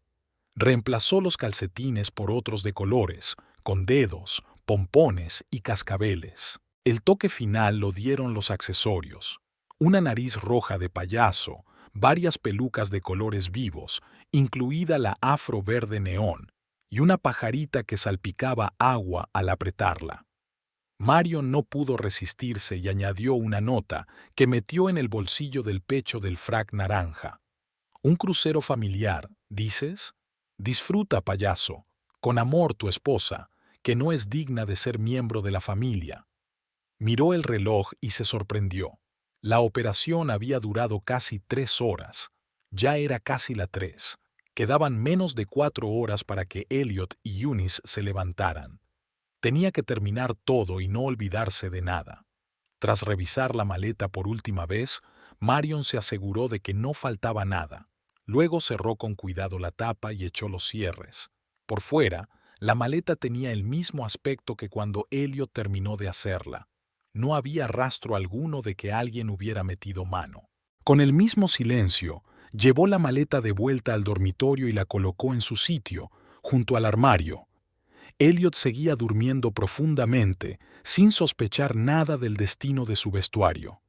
Reemplazó los calcetines por otros de colores, con dedos, pompones y cascabeles. El toque final lo dieron los accesorios: una nariz roja de payaso, varias pelucas de colores vivos, incluida la afro verde neón, y una pajarita que salpicaba agua al apretarla. Marion no pudo resistirse y añadió una nota que metió en el bolsillo del pecho del frac naranja. «Un crucero familiar, ¿dices? Disfruta, payaso. Con amor, tu esposa, que no es digna de ser miembro de la familia». Miró el reloj y se sorprendió. La operación había durado casi 3 horas. Ya era casi la 3. Quedaban menos de 4 horas para que Elliot y Eunice se levantaran. Tenía que terminar todo y no olvidarse de nada. Tras revisar la maleta por última vez, Marion se aseguró de que no faltaba nada. Luego cerró con cuidado la tapa y echó los cierres. Por fuera, la maleta tenía el mismo aspecto que cuando Elliot terminó de hacerla. No había rastro alguno de que alguien hubiera metido mano. Con el mismo silencio, llevó la maleta de vuelta al dormitorio y la colocó en su sitio, junto al armario. Elliot seguía durmiendo profundamente, sin sospechar nada del destino de su vestuario.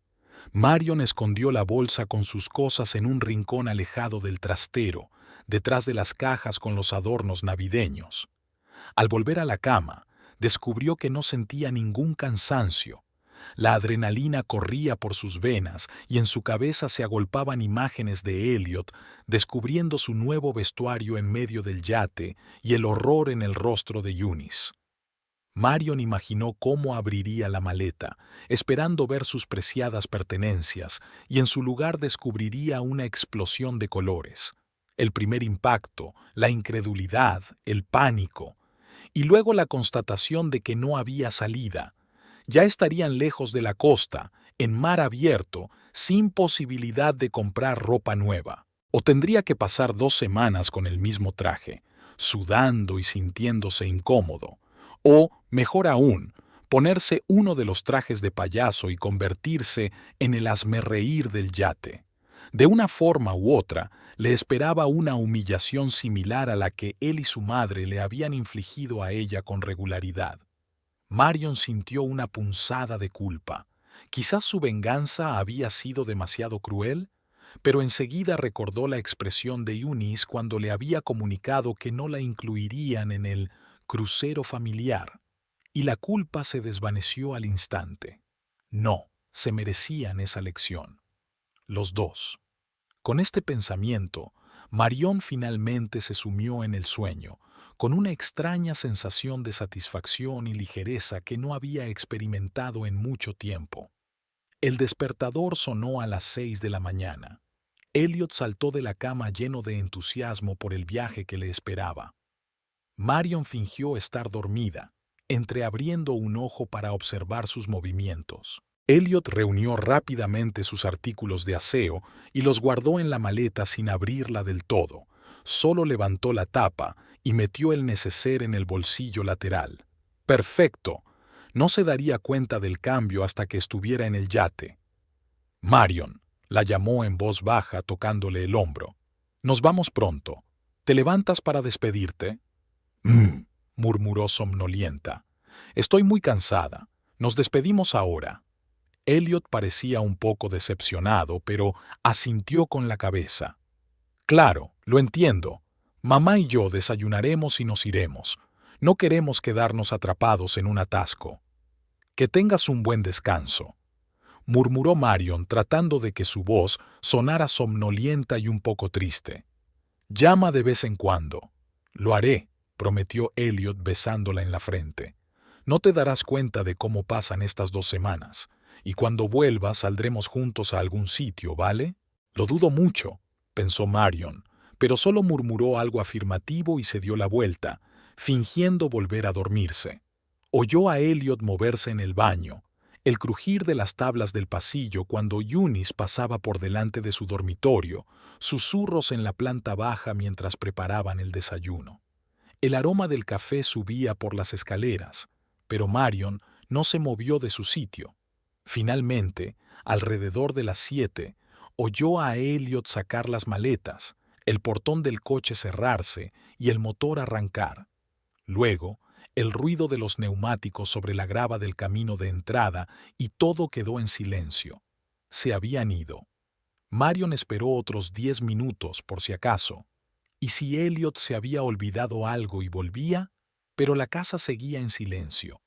Marion escondió la bolsa con sus cosas en un rincón alejado del trastero, detrás de las cajas con los adornos navideños. Al volver a la cama, descubrió que no sentía ningún cansancio. La adrenalina corría por sus venas y en su cabeza se agolpaban imágenes de Elliot descubriendo su nuevo vestuario en medio del yate y el horror en el rostro de Eunice. Marion imaginó cómo abriría la maleta, esperando ver sus preciadas pertenencias, y en su lugar descubriría una explosión de colores. El primer impacto, la incredulidad, el pánico, y luego la constatación de que no había salida. Ya estarían lejos de la costa, en mar abierto, sin posibilidad de comprar ropa nueva. O tendría que pasar 2 semanas con el mismo traje, sudando y sintiéndose incómodo. O, mejor aún, ponerse uno de los trajes de payaso y convertirse en el hazmerreír del yate. De una forma u otra, le esperaba una humillación similar a la que él y su madre le habían infligido a ella con regularidad. Marion sintió una punzada de culpa. Quizás su venganza había sido demasiado cruel, pero enseguida recordó la expresión de Eunice cuando le había comunicado que no la incluirían en el crucero familiar, y la culpa se desvaneció al instante. No, se merecían esa lección. Los dos. Con este pensamiento, Marion finalmente se sumió en el sueño, con una extraña sensación de satisfacción y ligereza que no había experimentado en mucho tiempo. El despertador sonó a las 6 de la mañana. Elliot saltó de la cama lleno de entusiasmo por el viaje que le esperaba. Marion fingió estar dormida, entreabriendo un ojo para observar sus movimientos. Elliot reunió rápidamente sus artículos de aseo y los guardó en la maleta sin abrirla del todo. Solo levantó la tapa y metió el neceser en el bolsillo lateral. Perfecto. No se daría cuenta del cambio hasta que estuviera en el yate. Marion, la llamó en voz baja tocándole el hombro. Nos vamos pronto. ¿Te levantas para despedirte? Murmuró somnolienta. Estoy muy cansada. Nos despedimos ahora. Elliot parecía un poco decepcionado, pero asintió con la cabeza. Claro, lo entiendo. Mamá y yo desayunaremos y nos iremos. No queremos quedarnos atrapados en un atasco. Que tengas un buen descanso, murmuró Marion tratando de que su voz sonara somnolienta y un poco triste. Llama de vez en cuando. Lo haré, prometió Elliot besándola en la frente. No te darás cuenta de cómo pasan estas 2 semanas. Y cuando vuelva saldremos juntos a algún sitio, ¿vale? Lo dudo mucho, pensó Marion, pero solo murmuró algo afirmativo y se dio la vuelta, fingiendo volver a dormirse. Oyó a Elliot moverse en el baño, el crujir de las tablas del pasillo cuando Eunice pasaba por delante de su dormitorio, susurros en la planta baja mientras preparaban el desayuno. El aroma del café subía por las escaleras, pero Marion no se movió de su sitio. Finalmente, alrededor de las 7, oyó a Elliot sacar las maletas, el portón del coche cerrarse y el motor arrancar. Luego, el ruido de los neumáticos sobre la grava del camino de entrada y todo quedó en silencio. Se habían ido. Marion esperó otros 10 minutos por si acaso. ¿Y si Elliot se había olvidado algo y volvía? Pero la casa seguía en silencio.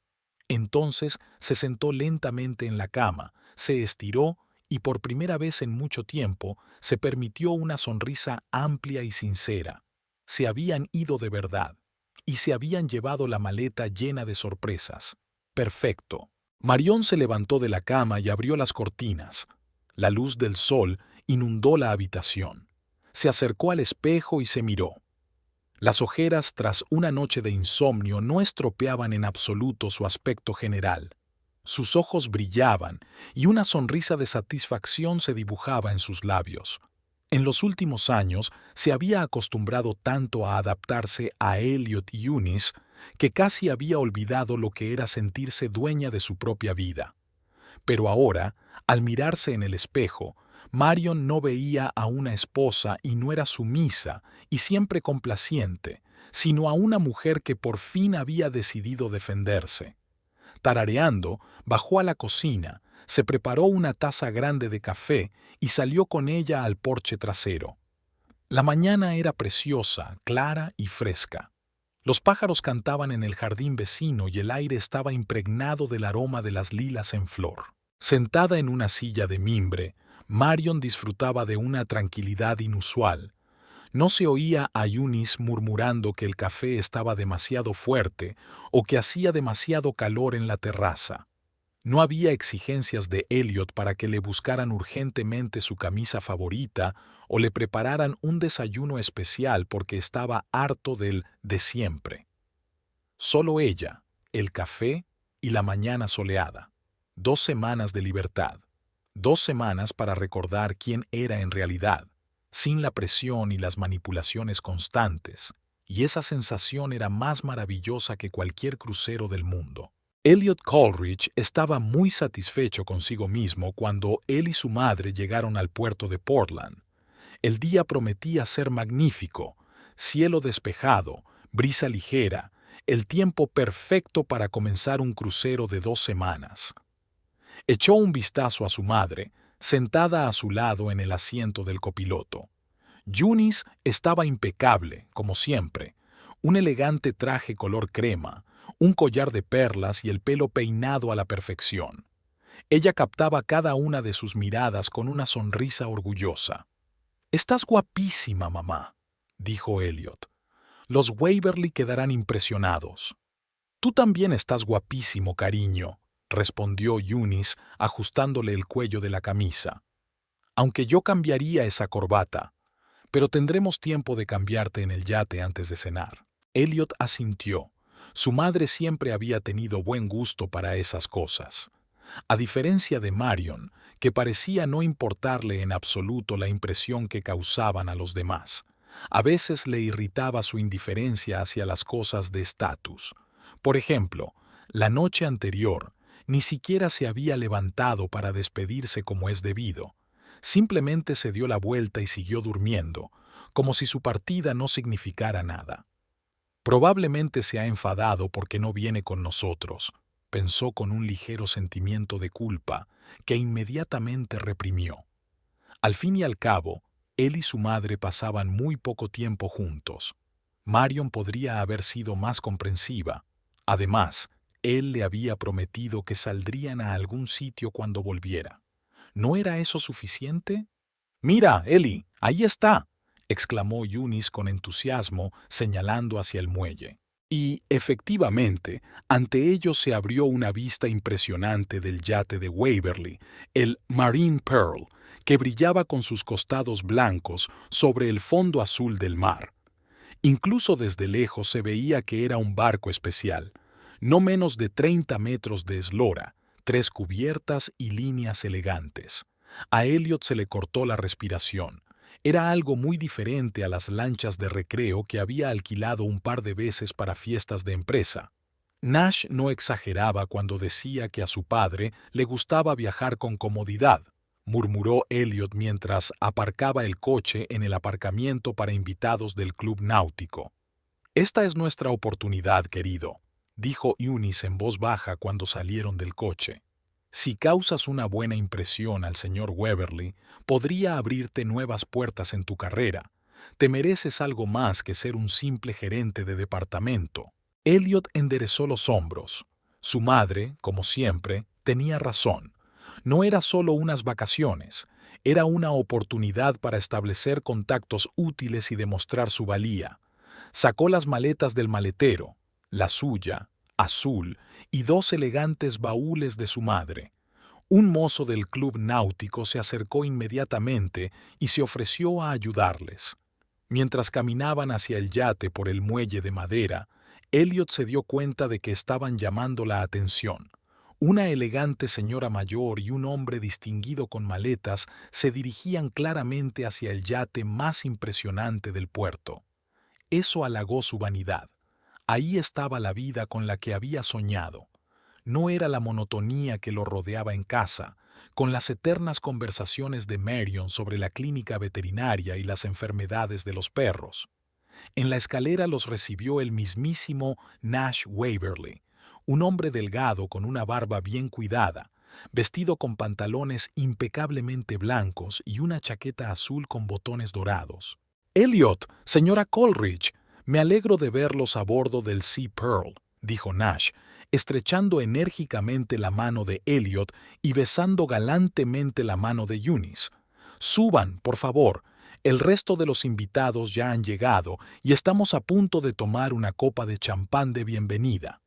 Entonces se sentó lentamente en la cama, se estiró y por primera vez en mucho tiempo se permitió una sonrisa amplia y sincera. Se habían ido de verdad y se habían llevado la maleta llena de sorpresas. Perfecto. Marion se levantó de la cama y abrió las cortinas. La luz del sol inundó la habitación. Se acercó al espejo y se miró. Las ojeras tras una noche de insomnio no estropeaban en absoluto su aspecto general. Sus ojos brillaban y una sonrisa de satisfacción se dibujaba en sus labios. En los últimos años se había acostumbrado tanto a adaptarse a Elliot y Eunice que casi había olvidado lo que era sentirse dueña de su propia vida. Pero ahora, al mirarse en el espejo, Marion no veía a una esposa y no era sumisa y siempre complaciente, sino a una mujer que por fin había decidido defenderse. Tarareando, bajó a la cocina, se preparó una taza grande de café y salió con ella al porche trasero. La mañana era preciosa, clara y fresca. Los pájaros cantaban en el jardín vecino y el aire estaba impregnado del aroma de las lilas en flor. Sentada en una silla de mimbre, Marion disfrutaba de una tranquilidad inusual. No se oía a Eunice murmurando que el café estaba demasiado fuerte o que hacía demasiado calor en la terraza. No había exigencias de Elliot para que le buscaran urgentemente su camisa favorita o le prepararan un desayuno especial porque estaba harto del de siempre. Solo ella, el café y la mañana soleada. 2 semanas de libertad. 2 semanas para recordar quién era en realidad, sin la presión y las manipulaciones constantes, y esa sensación era más maravillosa que cualquier crucero del mundo. Elliot Coleridge estaba muy satisfecho consigo mismo cuando él y su madre llegaron al puerto de Portland. El día prometía ser magnífico, cielo despejado, brisa ligera, el tiempo perfecto para comenzar un crucero de 2 semanas. Echó un vistazo a su madre, sentada a su lado en el asiento del copiloto. Eunice estaba impecable, como siempre, un elegante traje color crema, un collar de perlas y el pelo peinado a la perfección. Ella captaba cada una de sus miradas con una sonrisa orgullosa. «Estás guapísima, mamá», dijo Elliot. «Los Waverly quedarán impresionados». «Tú también estás guapísimo, cariño», respondió Eunice ajustándole el cuello de la camisa. «Aunque yo cambiaría esa corbata, pero tendremos tiempo de cambiarte en el yate antes de cenar». Elliot asintió. Su madre siempre había tenido buen gusto para esas cosas. A diferencia de Marion, que parecía no importarle en absoluto la impresión que causaban a los demás. A veces le irritaba su indiferencia hacia las cosas de estatus. Por ejemplo, la noche anterior, ni siquiera se había levantado para despedirse como es debido. Simplemente se dio la vuelta y siguió durmiendo, como si su partida no significara nada. Probablemente se ha enfadado porque no viene con nosotros, pensó con un ligero sentimiento de culpa que inmediatamente reprimió. Al fin y al cabo, él y su madre pasaban muy poco tiempo juntos. Marion podría haber sido más comprensiva. Además, él le había prometido que saldrían a algún sitio cuando volviera. ¿No era eso suficiente? «Mira, Ellie, ahí está», exclamó Eunice con entusiasmo, señalando hacia el muelle. Y, efectivamente, ante ellos se abrió una vista impresionante del yate de Waverly, el Marine Pearl, que brillaba con sus costados blancos sobre el fondo azul del mar. Incluso desde lejos se veía que era un barco especial, no menos de 30 metros de eslora, 3 cubiertas y líneas elegantes. A Elliot se le cortó la respiración. Era algo muy diferente a las lanchas de recreo que había alquilado un par de veces para fiestas de empresa. Nash no exageraba cuando decía que a su padre le gustaba viajar con comodidad, murmuró Elliot mientras aparcaba el coche en el aparcamiento para invitados del club náutico. «Esta es nuestra oportunidad, querido», dijo Eunice en voz baja cuando salieron del coche. Si causas una buena impresión al señor Weberly, podría abrirte nuevas puertas en tu carrera. Te mereces algo más que ser un simple gerente de departamento. Elliot enderezó los hombros. Su madre, como siempre, tenía razón. No era solo unas vacaciones, era una oportunidad para establecer contactos útiles y demostrar su valía. Sacó las maletas del maletero, la suya, azul, y dos elegantes baúles de su madre. Un mozo del club náutico se acercó inmediatamente y se ofreció a ayudarles. Mientras caminaban hacia el yate por el muelle de madera, Elliot se dio cuenta de que estaban llamando la atención. Una elegante señora mayor y un hombre distinguido con maletas se dirigían claramente hacia el yate más impresionante del puerto. Eso halagó su vanidad. Ahí estaba la vida con la que había soñado. No era la monotonía que lo rodeaba en casa, con las eternas conversaciones de Marion sobre la clínica veterinaria y las enfermedades de los perros. En la escalera los recibió el mismísimo Nash Waverly, un hombre delgado con una barba bien cuidada, vestido con pantalones impecablemente blancos y una chaqueta azul con botones dorados. «Elliot, señora Coleridge, me alegro de verlos a bordo del Sea Pearl», dijo Nash, estrechando enérgicamente la mano de Elliot y besando galantemente la mano de Eunice. «Suban, por favor. El resto de los invitados ya han llegado y estamos a punto de tomar una copa de champán de bienvenida».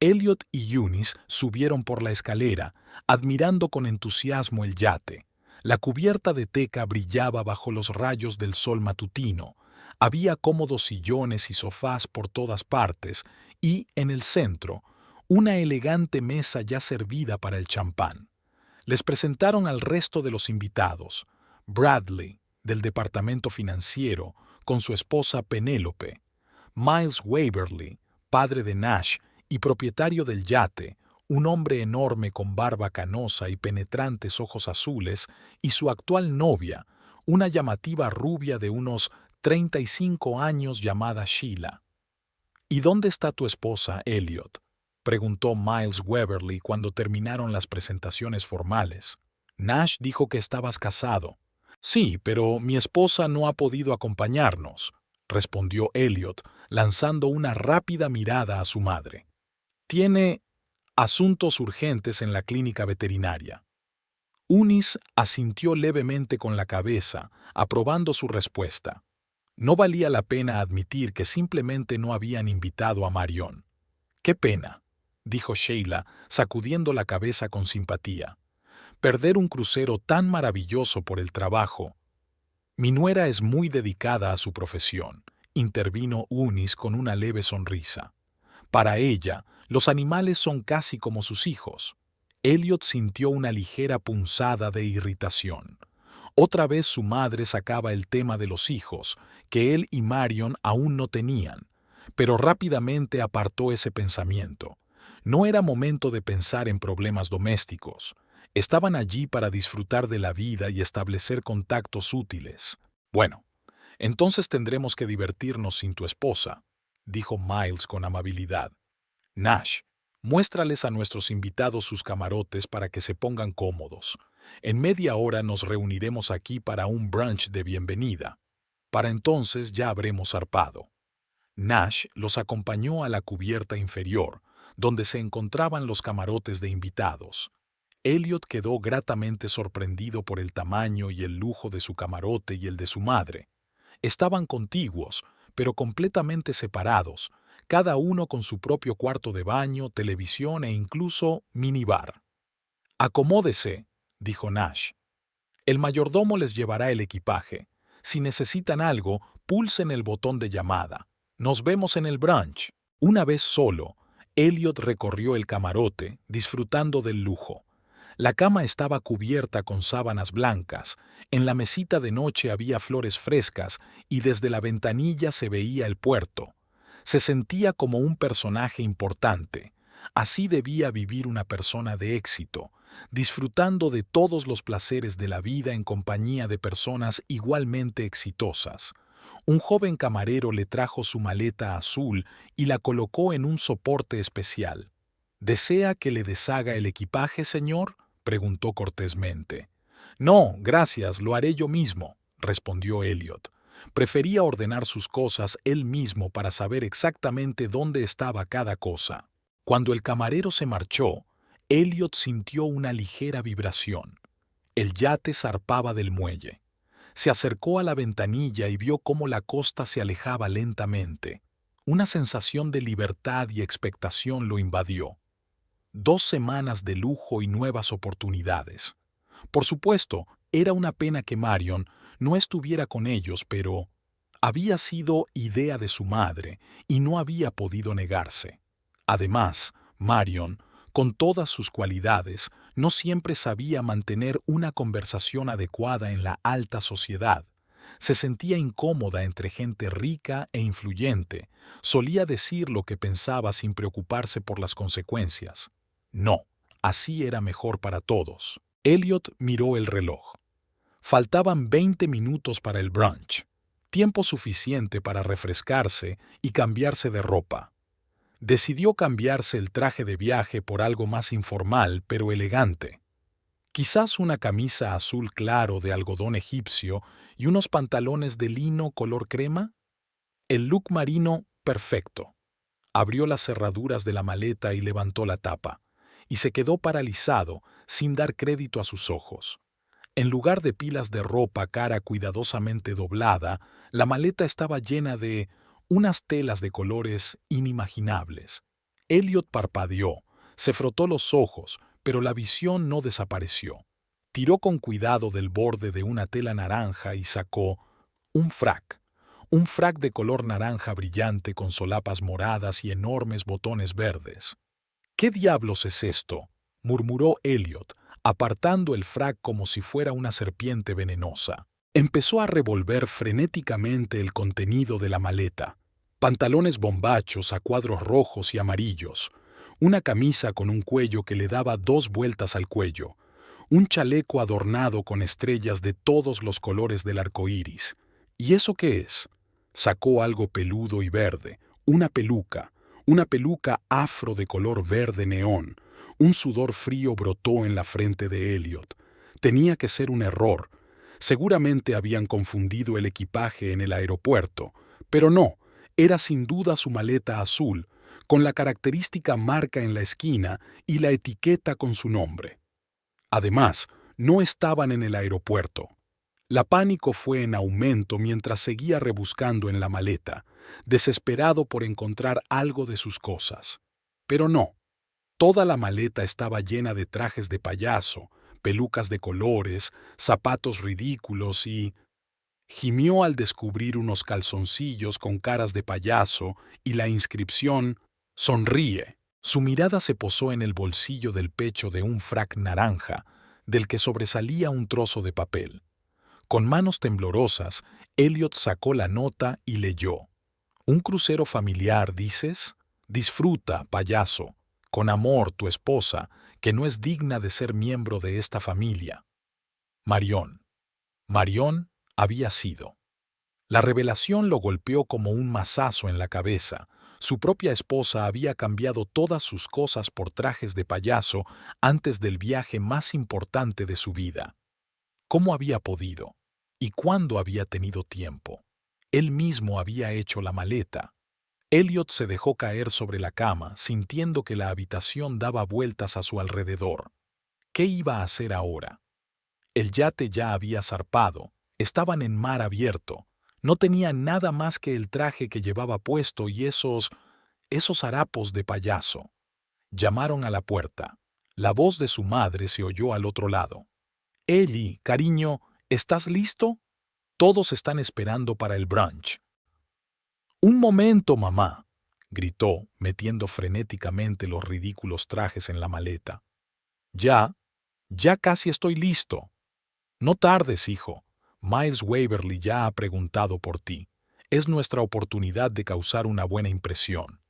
Elliot y Eunice subieron por la escalera, admirando con entusiasmo el yate. La cubierta de teca brillaba bajo los rayos del sol matutino. Había cómodos sillones y sofás por todas partes y, en el centro, una elegante mesa ya servida para el champán. Les presentaron al resto de los invitados. Bradley, del departamento financiero, con su esposa Penélope. Miles Waverly, padre de Nash y propietario del yate, un hombre enorme con barba canosa y penetrantes ojos azules, y su actual novia, una llamativa rubia de unos 35 años llamada Sheila. «¿Y dónde está tu esposa, Elliot?», preguntó Miles Waverly cuando terminaron las presentaciones formales. Nash dijo que estabas casado. «Sí, pero mi esposa no ha podido acompañarnos», respondió Elliot, lanzando una rápida mirada a su madre. «Tiene asuntos urgentes en la clínica veterinaria». Eunice asintió levemente con la cabeza, aprobando su respuesta. No valía la pena admitir que simplemente no habían invitado a Marion. «Qué pena», dijo Sheila, sacudiendo la cabeza con simpatía. «Perder un crucero tan maravilloso por el trabajo». «Mi nuera es muy dedicada a su profesión», intervino Eunice con una leve sonrisa. «Para ella, los animales son casi como sus hijos». Elliot sintió una ligera punzada de irritación. Otra vez su madre sacaba el tema de los hijos, que él y Marion aún no tenían, pero rápidamente apartó ese pensamiento. No era momento de pensar en problemas domésticos. Estaban allí para disfrutar de la vida y establecer contactos útiles. «Bueno, entonces tendremos que divertirnos sin tu esposa», dijo Miles con amabilidad. «Nash, muéstrales a nuestros invitados sus camarotes para que se pongan cómodos. En media hora nos reuniremos aquí para un brunch de bienvenida. Para entonces ya habremos zarpado». Nash los acompañó a la cubierta inferior, donde se encontraban los camarotes de invitados. Elliot quedó gratamente sorprendido por el tamaño y el lujo de su camarote y el de su madre. Estaban contiguos, pero completamente separados, cada uno con su propio cuarto de baño, televisión e incluso minibar. «Acomódese», dijo Nash. «El mayordomo les llevará el equipaje. Si necesitan algo, pulsen el botón de llamada. Nos vemos en el brunch». Una vez solo, Elliot recorrió el camarote, disfrutando del lujo. La cama estaba cubierta con sábanas blancas, en la mesita de noche había flores frescas y desde la ventanilla se veía el puerto. Se sentía como un personaje importante. Así debía vivir una persona de éxito, disfrutando de todos los placeres de la vida en compañía de personas igualmente exitosas. Un joven camarero le trajo su maleta azul y la colocó en un soporte especial. ¿Desea que le deshaga el equipaje, señor?, preguntó cortésmente. No, gracias, lo haré yo mismo, respondió Elliot. Prefería ordenar sus cosas él mismo para saber exactamente dónde estaba cada cosa. Cuando el camarero se marchó, Elliot sintió una ligera vibración. El yate zarpaba del muelle. Se acercó a la ventanilla y vio cómo la costa se alejaba lentamente. Una sensación de libertad y expectación lo invadió. 2 semanas de lujo y nuevas oportunidades. Por supuesto, era una pena que Marion no estuviera con ellos, pero había sido idea de su madre y no había podido negarse. Además, Marion, con todas sus cualidades, no siempre sabía mantener una conversación adecuada en la alta sociedad. Se sentía incómoda entre gente rica e influyente. Solía decir lo que pensaba sin preocuparse por las consecuencias. No, así era mejor para todos. Elliot miró el reloj. Faltaban 20 minutos para el brunch, tiempo suficiente para refrescarse y cambiarse de ropa. Decidió cambiarse el traje de viaje por algo más informal pero elegante. Quizás una camisa azul claro de algodón egipcio y unos pantalones de lino color crema. El look marino perfecto. Abrió las cerraduras de la maleta y levantó la tapa, y se quedó paralizado sin dar crédito a sus ojos. En lugar de pilas de ropa cara cuidadosamente doblada, la maleta estaba llena de unas telas de colores inimaginables. Elliot parpadeó, se frotó los ojos, pero la visión no desapareció. Tiró con cuidado del borde de una tela naranja y sacó un frac. Un frac de color naranja brillante con solapas moradas y enormes botones verdes. ¿Qué diablos es esto?, murmuró Elliot, apartando el frac como si fuera una serpiente venenosa. Empezó a revolver frenéticamente el contenido de la maleta. Pantalones bombachos a cuadros rojos y amarillos, una camisa con un cuello que le daba 2 vueltas al cuello, un chaleco adornado con estrellas de todos los colores del arco iris. ¿Y eso qué es? Sacó algo peludo y verde, una peluca afro de color verde neón. Un sudor frío brotó en la frente de Elliot. Tenía que ser un error. Seguramente habían confundido el equipaje en el aeropuerto, pero no, era sin duda su maleta azul, con la característica marca en la esquina y la etiqueta con su nombre. Además, no estaban en el aeropuerto. La pánico fue en aumento mientras seguía rebuscando en la maleta, desesperado por encontrar algo de sus cosas. Pero no. Toda la maleta estaba llena de trajes de payaso, pelucas de colores, zapatos ridículos y... Gimió al descubrir unos calzoncillos con caras de payaso y la inscripción «Sonríe». Su mirada se posó en el bolsillo del pecho de un frac naranja, del que sobresalía un trozo de papel. Con manos temblorosas, Elliot sacó la nota y leyó. «Un crucero familiar, ¿dices? Disfruta, payaso. Con amor, tu esposa, que no es digna de ser miembro de esta familia». Marion. Marion había sido. La revelación lo golpeó como un mazazo en la cabeza. Su propia esposa había cambiado todas sus cosas por trajes de payaso antes del viaje más importante de su vida. ¿Cómo había podido? ¿Y cuándo había tenido tiempo? Él mismo había hecho la maleta. Elliot se dejó caer sobre la cama, sintiendo que la habitación daba vueltas a su alrededor. ¿Qué iba a hacer ahora? El yate ya había zarpado, estaban en mar abierto. No tenía nada más que el traje que llevaba puesto y esos harapos de payaso. Llamaron a la puerta. La voz de su madre se oyó al otro lado. «Ellie, cariño, ¿estás listo? Todos están esperando para el brunch». «Un momento, mamá», gritó, metiendo frenéticamente los ridículos trajes en la maleta. Ya casi estoy listo». «No tardes, hijo. Miles Waverly ya ha preguntado por ti. Es nuestra oportunidad de causar una buena impresión».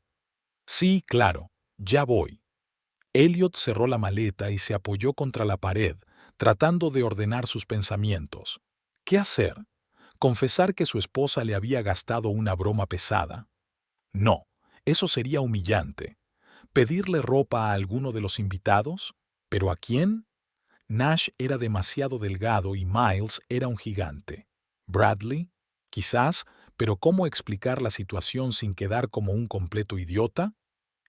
«Sí, claro, ya voy». Elliot cerró la maleta y se apoyó contra la pared, tratando de ordenar sus pensamientos. ¿Qué hacer? ¿Confesar que su esposa le había gastado una broma pesada? No, eso sería humillante. ¿Pedirle ropa a alguno de los invitados? ¿Pero a quién? Nash era demasiado delgado y Miles era un gigante. ¿Bradley? Quizás, pero ¿cómo explicar la situación sin quedar como un completo idiota?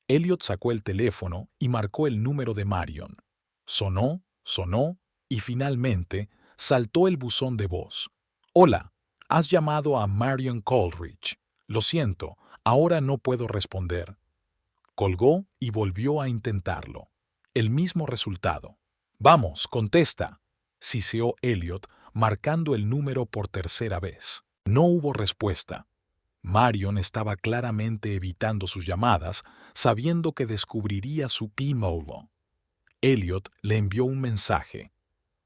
Elliot sacó el teléfono y marcó el número de Marion. Sonó, sonó y finalmente saltó el buzón de voz. Hola, has llamado a Marion Coleridge. Lo siento, ahora no puedo responder. Colgó y volvió a intentarlo. El mismo resultado. Vamos, contesta, siseó Elliot, marcando el número por tercera vez. No hubo respuesta. Marion estaba claramente evitando sus llamadas, sabiendo que descubriría su P-Molo. Elliot le envió un mensaje.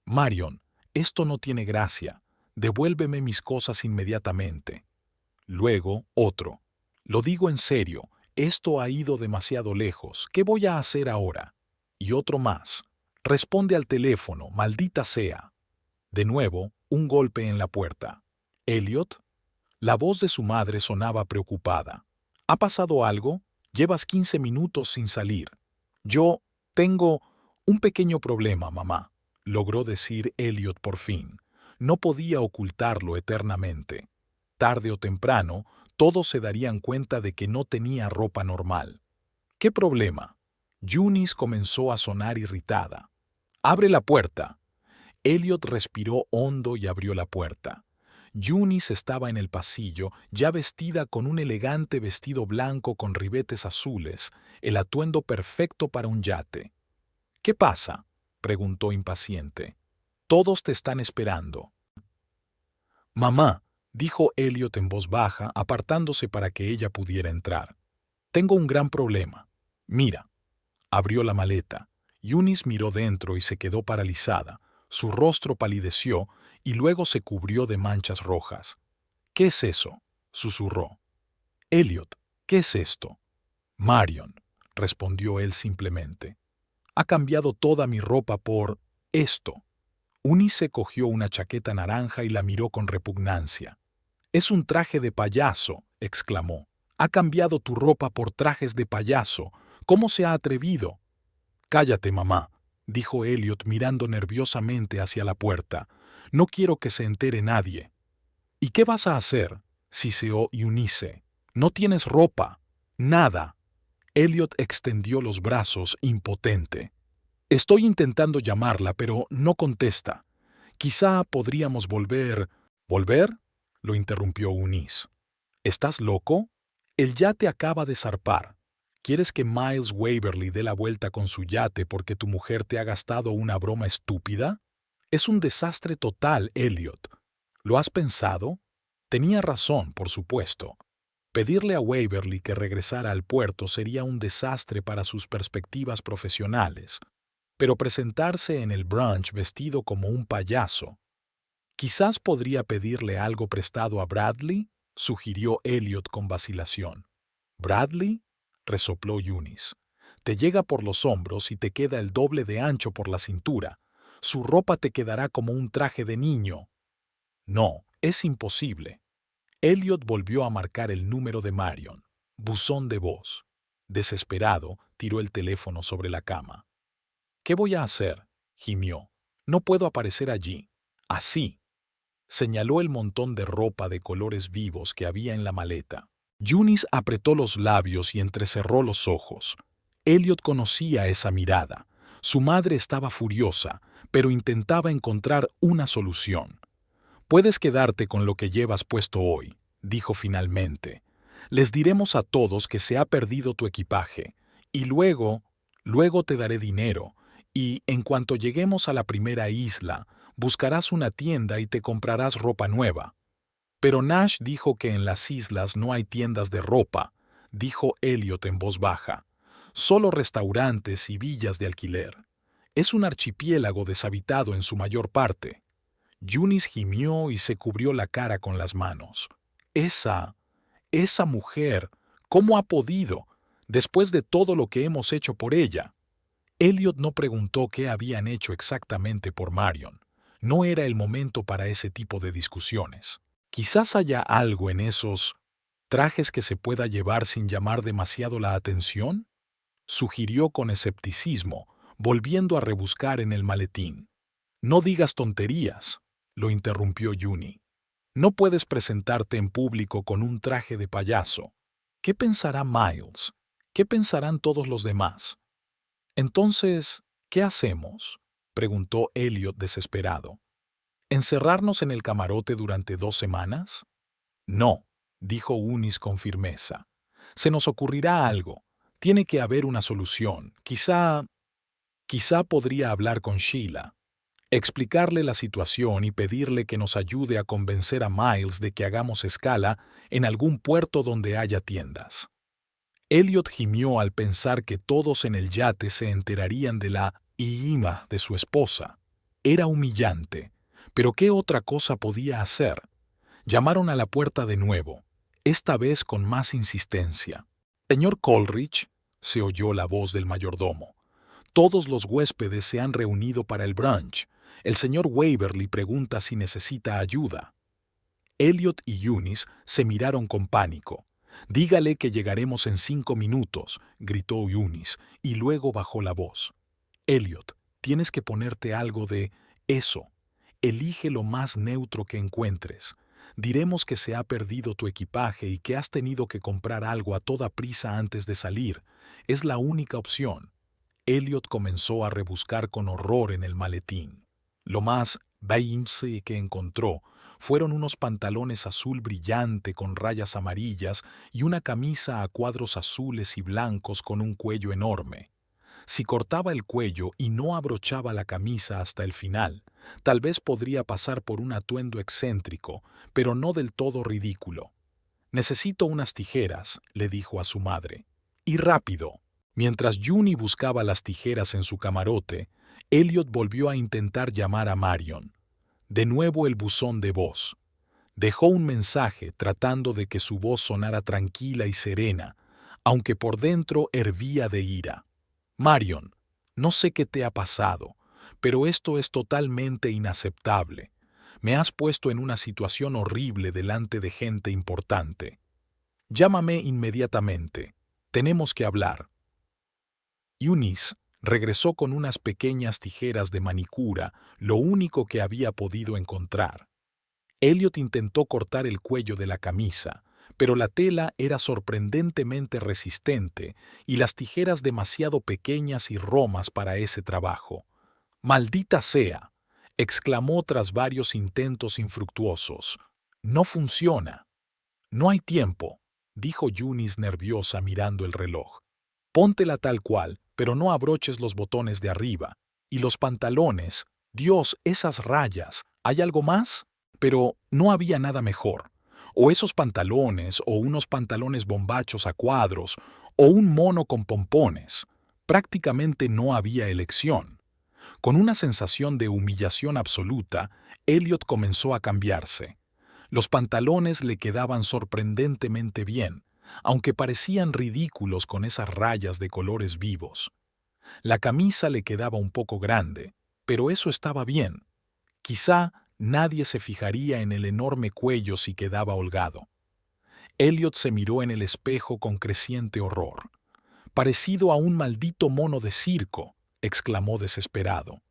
Marion, esto no tiene gracia. Devuélveme mis cosas inmediatamente. Luego, otro. Lo digo en serio, esto ha ido demasiado lejos. ¿Qué voy a hacer ahora? Y otro más. Responde al teléfono, maldita sea. De nuevo, un golpe en la puerta. ¿Elliot? La voz de su madre sonaba preocupada. ¿Ha pasado algo? Llevas 15 minutos sin salir. Yo tengo un pequeño problema, mamá, logró decir Elliot por fin. No podía ocultarlo eternamente. Tarde o temprano, todos se darían cuenta de que no tenía ropa normal. ¿Qué problema? Eunice comenzó a sonar irritada. ¡Abre la puerta! Elliot respiró hondo y abrió la puerta. Eunice estaba en el pasillo, ya vestida con un elegante vestido blanco con ribetes azules, el atuendo perfecto para un yate. ¿Qué pasa?, preguntó impaciente. Todos te están esperando. Mamá, dijo Elliot en voz baja, apartándose para que ella pudiera entrar. Tengo un gran problema. Mira. Abrió la maleta. Eunice miró dentro y se quedó paralizada. Su rostro palideció y luego se cubrió de manchas rojas. ¿Qué es eso?, susurró. Elliot, ¿qué es esto? Marion, respondió él simplemente. Ha cambiado toda mi ropa por esto. Eunice cogió una chaqueta naranja y la miró con repugnancia. Es un traje de payaso, exclamó. Ha cambiado tu ropa por trajes de payaso. ¿Cómo se ha atrevido? Cállate, mamá, dijo Elliot mirando nerviosamente hacia la puerta. No quiero que se entere nadie. ¿Y qué vas a hacer?, siseó Eunice. No tienes ropa. Nada. Elliot extendió los brazos, impotente. Estoy intentando llamarla, pero no contesta. Quizá podríamos volver. ¿Volver?, lo interrumpió Eunice. ¿Estás loco? El yate acaba de zarpar. ¿Quieres que Miles Waverly dé la vuelta con su yate porque tu mujer te ha gastado una broma estúpida? Es un desastre total, Elliot. ¿Lo has pensado? Tenía razón, por supuesto. Pedirle a Waverly que regresara al puerto sería un desastre para sus perspectivas profesionales, pero presentarse en el brunch vestido como un payaso. Quizás podría pedirle algo prestado a Bradley, sugirió Elliot con vacilación. ¿Bradley?, resopló Eunice. Te llega por los hombros y te queda el doble de ancho por la cintura. Su ropa te quedará como un traje de niño. No, es imposible. Elliot volvió a marcar el número de Marion. Buzón de voz. Desesperado, tiró el teléfono sobre la cama. ¿Qué voy a hacer?, gimió. No puedo aparecer allí. Así. Señaló el montón de ropa de colores vivos que había en la maleta. Eunice apretó los labios y entrecerró los ojos. Elliot conocía esa mirada. Su madre estaba furiosa, pero intentaba encontrar una solución. Puedes quedarte con lo que llevas puesto hoy, dijo finalmente. Les diremos a todos que se ha perdido tu equipaje, y luego te daré dinero, y en cuanto lleguemos a la primera isla, buscarás una tienda y te comprarás ropa nueva. Pero Nash dijo que en las islas no hay tiendas de ropa, dijo Elliot en voz baja. Solo restaurantes y villas de alquiler. Es un archipiélago deshabitado en su mayor parte. Eunice gimió y se cubrió la cara con las manos. Esa mujer, ¿cómo ha podido, después de todo lo que hemos hecho por ella? Elliot no preguntó qué habían hecho exactamente por Marion. No era el momento para ese tipo de discusiones. Quizás haya algo en esos trajes que se pueda llevar sin llamar demasiado la atención. sugirió con escepticismo, volviendo a rebuscar en el maletín. No digas tonterías, lo interrumpió Juni. No puedes presentarte en público con un traje de payaso. ¿Qué pensará Miles? ¿Qué pensarán todos los demás? Entonces, ¿qué hacemos?, preguntó Elliot desesperado. ¿Encerrarnos en el camarote durante 2 semanas? No, dijo Unis con firmeza. Se nos ocurrirá algo. Tiene que haber una solución. Quizá podría hablar con Sheila, explicarle la situación y pedirle que nos ayude a convencer a Miles de que hagamos escala en algún puerto donde haya tiendas. Elliot gimió al pensar que todos en el yate se enterarían de la IIMA de su esposa. Era humillante, pero ¿qué otra cosa podía hacer? Llamaron a la puerta de nuevo, esta vez con más insistencia. «Señor Coleridge», se oyó la voz del mayordomo. «Todos los huéspedes se han reunido para el brunch. El señor Waverly pregunta si necesita ayuda». Elliot y Eunice se miraron con pánico. «Dígale que llegaremos en 5 minutos», gritó Eunice, y luego bajó la voz. «Elliot, tienes que ponerte algo de eso. Elige lo más neutro que encuentres. Diremos que se ha perdido tu equipaje y que has tenido que comprar algo a toda prisa antes de salir. Es la única opción». Elliot comenzó a rebuscar con horror en el maletín. Lo más beige que encontró fueron unos pantalones azul brillante con rayas amarillas y una camisa a cuadros azules y blancos con un cuello enorme. Si cortaba el cuello y no abrochaba la camisa hasta el final, tal vez podría pasar por un atuendo excéntrico, pero no del todo ridículo. «Necesito unas tijeras», le dijo a su madre. «Y rápido». Mientras Juni buscaba las tijeras en su camarote, Elliot volvió a intentar llamar a Marion. De nuevo el buzón de voz. Dejó un mensaje tratando de que su voz sonara tranquila y serena, aunque por dentro hervía de ira. «Marion, no sé qué te ha pasado, pero esto es totalmente inaceptable. Me has puesto en una situación horrible delante de gente importante. Llámame inmediatamente. Tenemos que hablar». Eunice regresó con unas pequeñas tijeras de manicura, lo único que había podido encontrar. Elliot intentó cortar el cuello de la camisa, pero la tela era sorprendentemente resistente y las tijeras demasiado pequeñas y romas para ese trabajo. «¡Maldita sea!», exclamó tras varios intentos infructuosos. «No funciona». «No hay tiempo», dijo Eunice nerviosa mirando el reloj. «Póntela tal cual, pero no abroches los botones de arriba. Y los pantalones, Dios, esas rayas, ¿hay algo más?». Pero no había nada mejor. O esos pantalones, o unos pantalones bombachos a cuadros, o un mono con pompones. Prácticamente no había elección. Con una sensación de humillación absoluta, Elliot comenzó a cambiarse. Los pantalones le quedaban sorprendentemente bien, aunque parecían ridículos con esas rayas de colores vivos. La camisa le quedaba un poco grande, pero eso estaba bien. Quizá nadie se fijaría en el enorme cuello si quedaba holgado. Elliot se miró en el espejo con creciente horror. «Parecido a un maldito mono de circo», exclamó desesperado.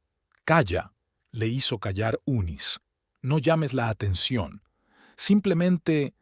«Calla», le hizo callar Eunice. «No llames la atención. Simplemente,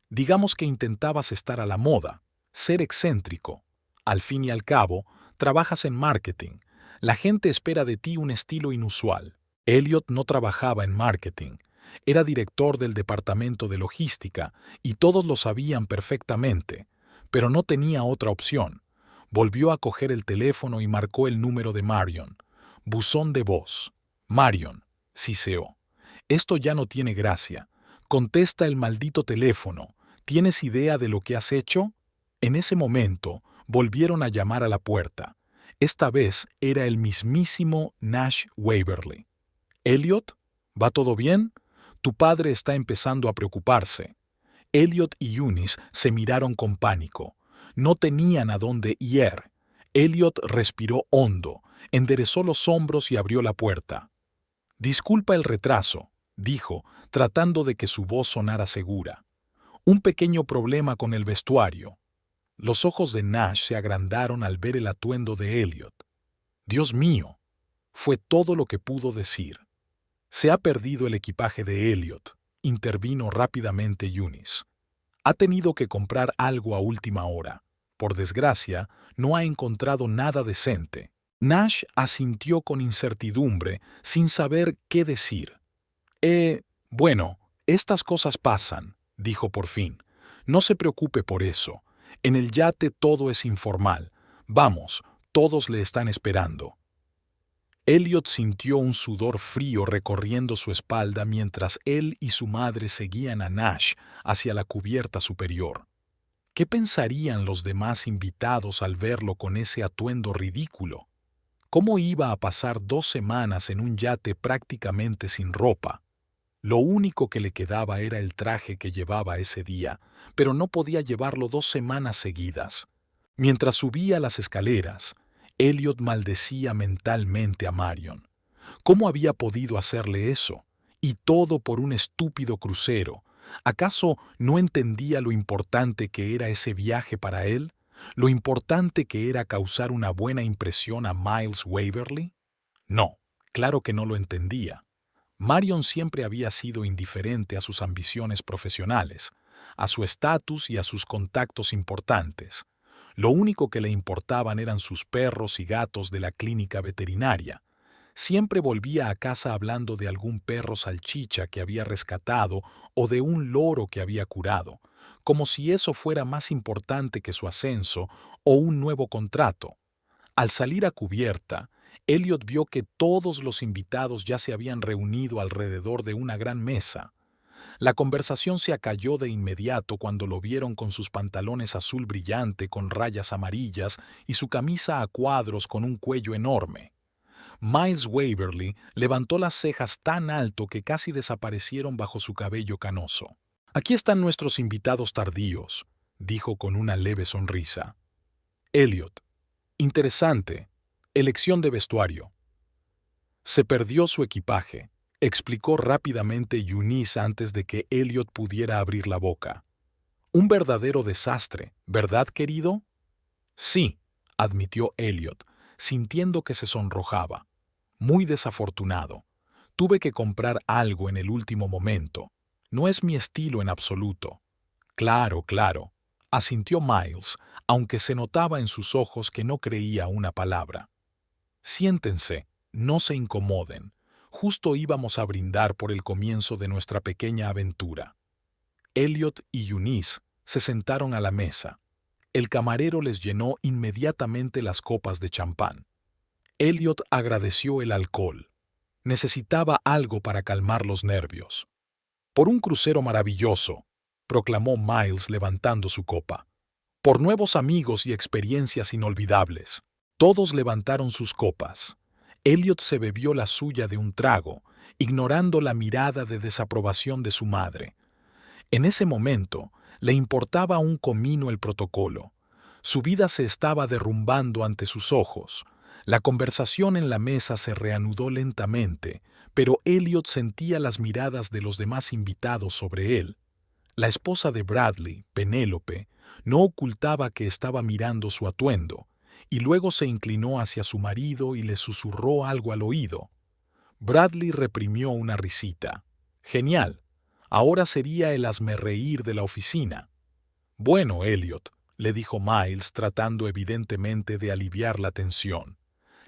digamos que intentabas estar a la moda, ser excéntrico. Al fin y al cabo, trabajas en marketing. La gente espera de ti un estilo inusual». Elliot no trabajaba en marketing. Era director del departamento de logística y todos lo sabían perfectamente, pero no tenía otra opción. Volvió a coger el teléfono y marcó el número de Marion. Buzón de voz. «Marion», siseó. «Esto ya no tiene gracia. Contesta el maldito teléfono. ¿Tienes idea de lo que has hecho?». En ese momento, volvieron a llamar a la puerta. Esta vez era el mismísimo Nash Waverly. «Elliot, ¿va todo bien? Tu padre está empezando a preocuparse». Elliot y Eunice se miraron con pánico. No tenían a dónde ir. Elliot respiró hondo, enderezó los hombros y abrió la puerta. «Disculpa el retraso», dijo, tratando de que su voz sonara segura. «Un pequeño problema con el vestuario». Los ojos de Nash se agrandaron al ver el atuendo de Elliot. «Dios mío», fue todo lo que pudo decir. «Se ha perdido el equipaje de Elliot», intervino rápidamente Eunice. «Ha tenido que comprar algo a última hora. Por desgracia, no ha encontrado nada decente». Nash asintió con incertidumbre, sin saber qué decir. Bueno, estas cosas pasan», dijo por fin. «No se preocupe por eso. En el yate todo es informal. Vamos, todos le están esperando». Elliot sintió un sudor frío recorriendo su espalda mientras él y su madre seguían a Nash hacia la cubierta superior. ¿Qué pensarían los demás invitados al verlo con ese atuendo ridículo? ¿Cómo iba a pasar 2 semanas en un yate prácticamente sin ropa? Lo único que le quedaba era el traje que llevaba ese día, pero no podía llevarlo 2 semanas seguidas. Mientras subía las escaleras, Elliot maldecía mentalmente a Marion. ¿Cómo había podido hacerle eso? Y todo por un estúpido crucero. ¿Acaso no entendía lo importante que era ese viaje para él? ¿Lo importante que era causar una buena impresión a Miles Waverly? No, claro que no lo entendía. Marion siempre había sido indiferente a sus ambiciones profesionales, a su estatus y a sus contactos importantes. Lo único que le importaban eran sus perros y gatos de la clínica veterinaria. Siempre volvía a casa hablando de algún perro salchicha que había rescatado o de un loro que había curado, como si eso fuera más importante que su ascenso o un nuevo contrato. Al salir a cubierta, Elliot vio que todos los invitados ya se habían reunido alrededor de una gran mesa. La conversación se acalló de inmediato cuando lo vieron con sus pantalones azul brillante con rayas amarillas y su camisa a cuadros con un cuello enorme. Miles Waverly levantó las cejas tan alto que casi desaparecieron bajo su cabello canoso. «Aquí están nuestros invitados tardíos», dijo con una leve sonrisa. «Elliot, interesante. Elección de vestuario». «Se perdió su equipaje», explicó rápidamente Eunice antes de que Elliot pudiera abrir la boca. «Un verdadero desastre, ¿verdad, querido?» «Sí», admitió Elliot, sintiendo que se sonrojaba. «Muy desafortunado. Tuve que comprar algo en el último momento. No es mi estilo en absoluto». «Claro, claro», asintió Miles, aunque se notaba en sus ojos que no creía una palabra. «Siéntense, no se incomoden. Justo íbamos a brindar por el comienzo de nuestra pequeña aventura». Elliot y Eunice se sentaron a la mesa. El camarero les llenó inmediatamente las copas de champán. Elliot agradeció el alcohol. Necesitaba algo para calmar los nervios. «Por un crucero maravilloso», proclamó Miles levantando su copa. «Por nuevos amigos y experiencias inolvidables». Todos levantaron sus copas. Elliot se bebió la suya de un trago, ignorando la mirada de desaprobación de su madre. En ese momento, le importaba un comino el protocolo. Su vida se estaba derrumbando ante sus ojos. La conversación en la mesa se reanudó lentamente, pero Elliot sentía las miradas de los demás invitados sobre él. La esposa de Bradley, Penélope, no ocultaba que estaba mirando su atuendo, y luego se inclinó hacia su marido y le susurró algo al oído. Bradley reprimió una risita. «Genial. Ahora sería el hazmerreír de la oficina». «Bueno, Elliot», le dijo Miles tratando evidentemente de aliviar la tensión.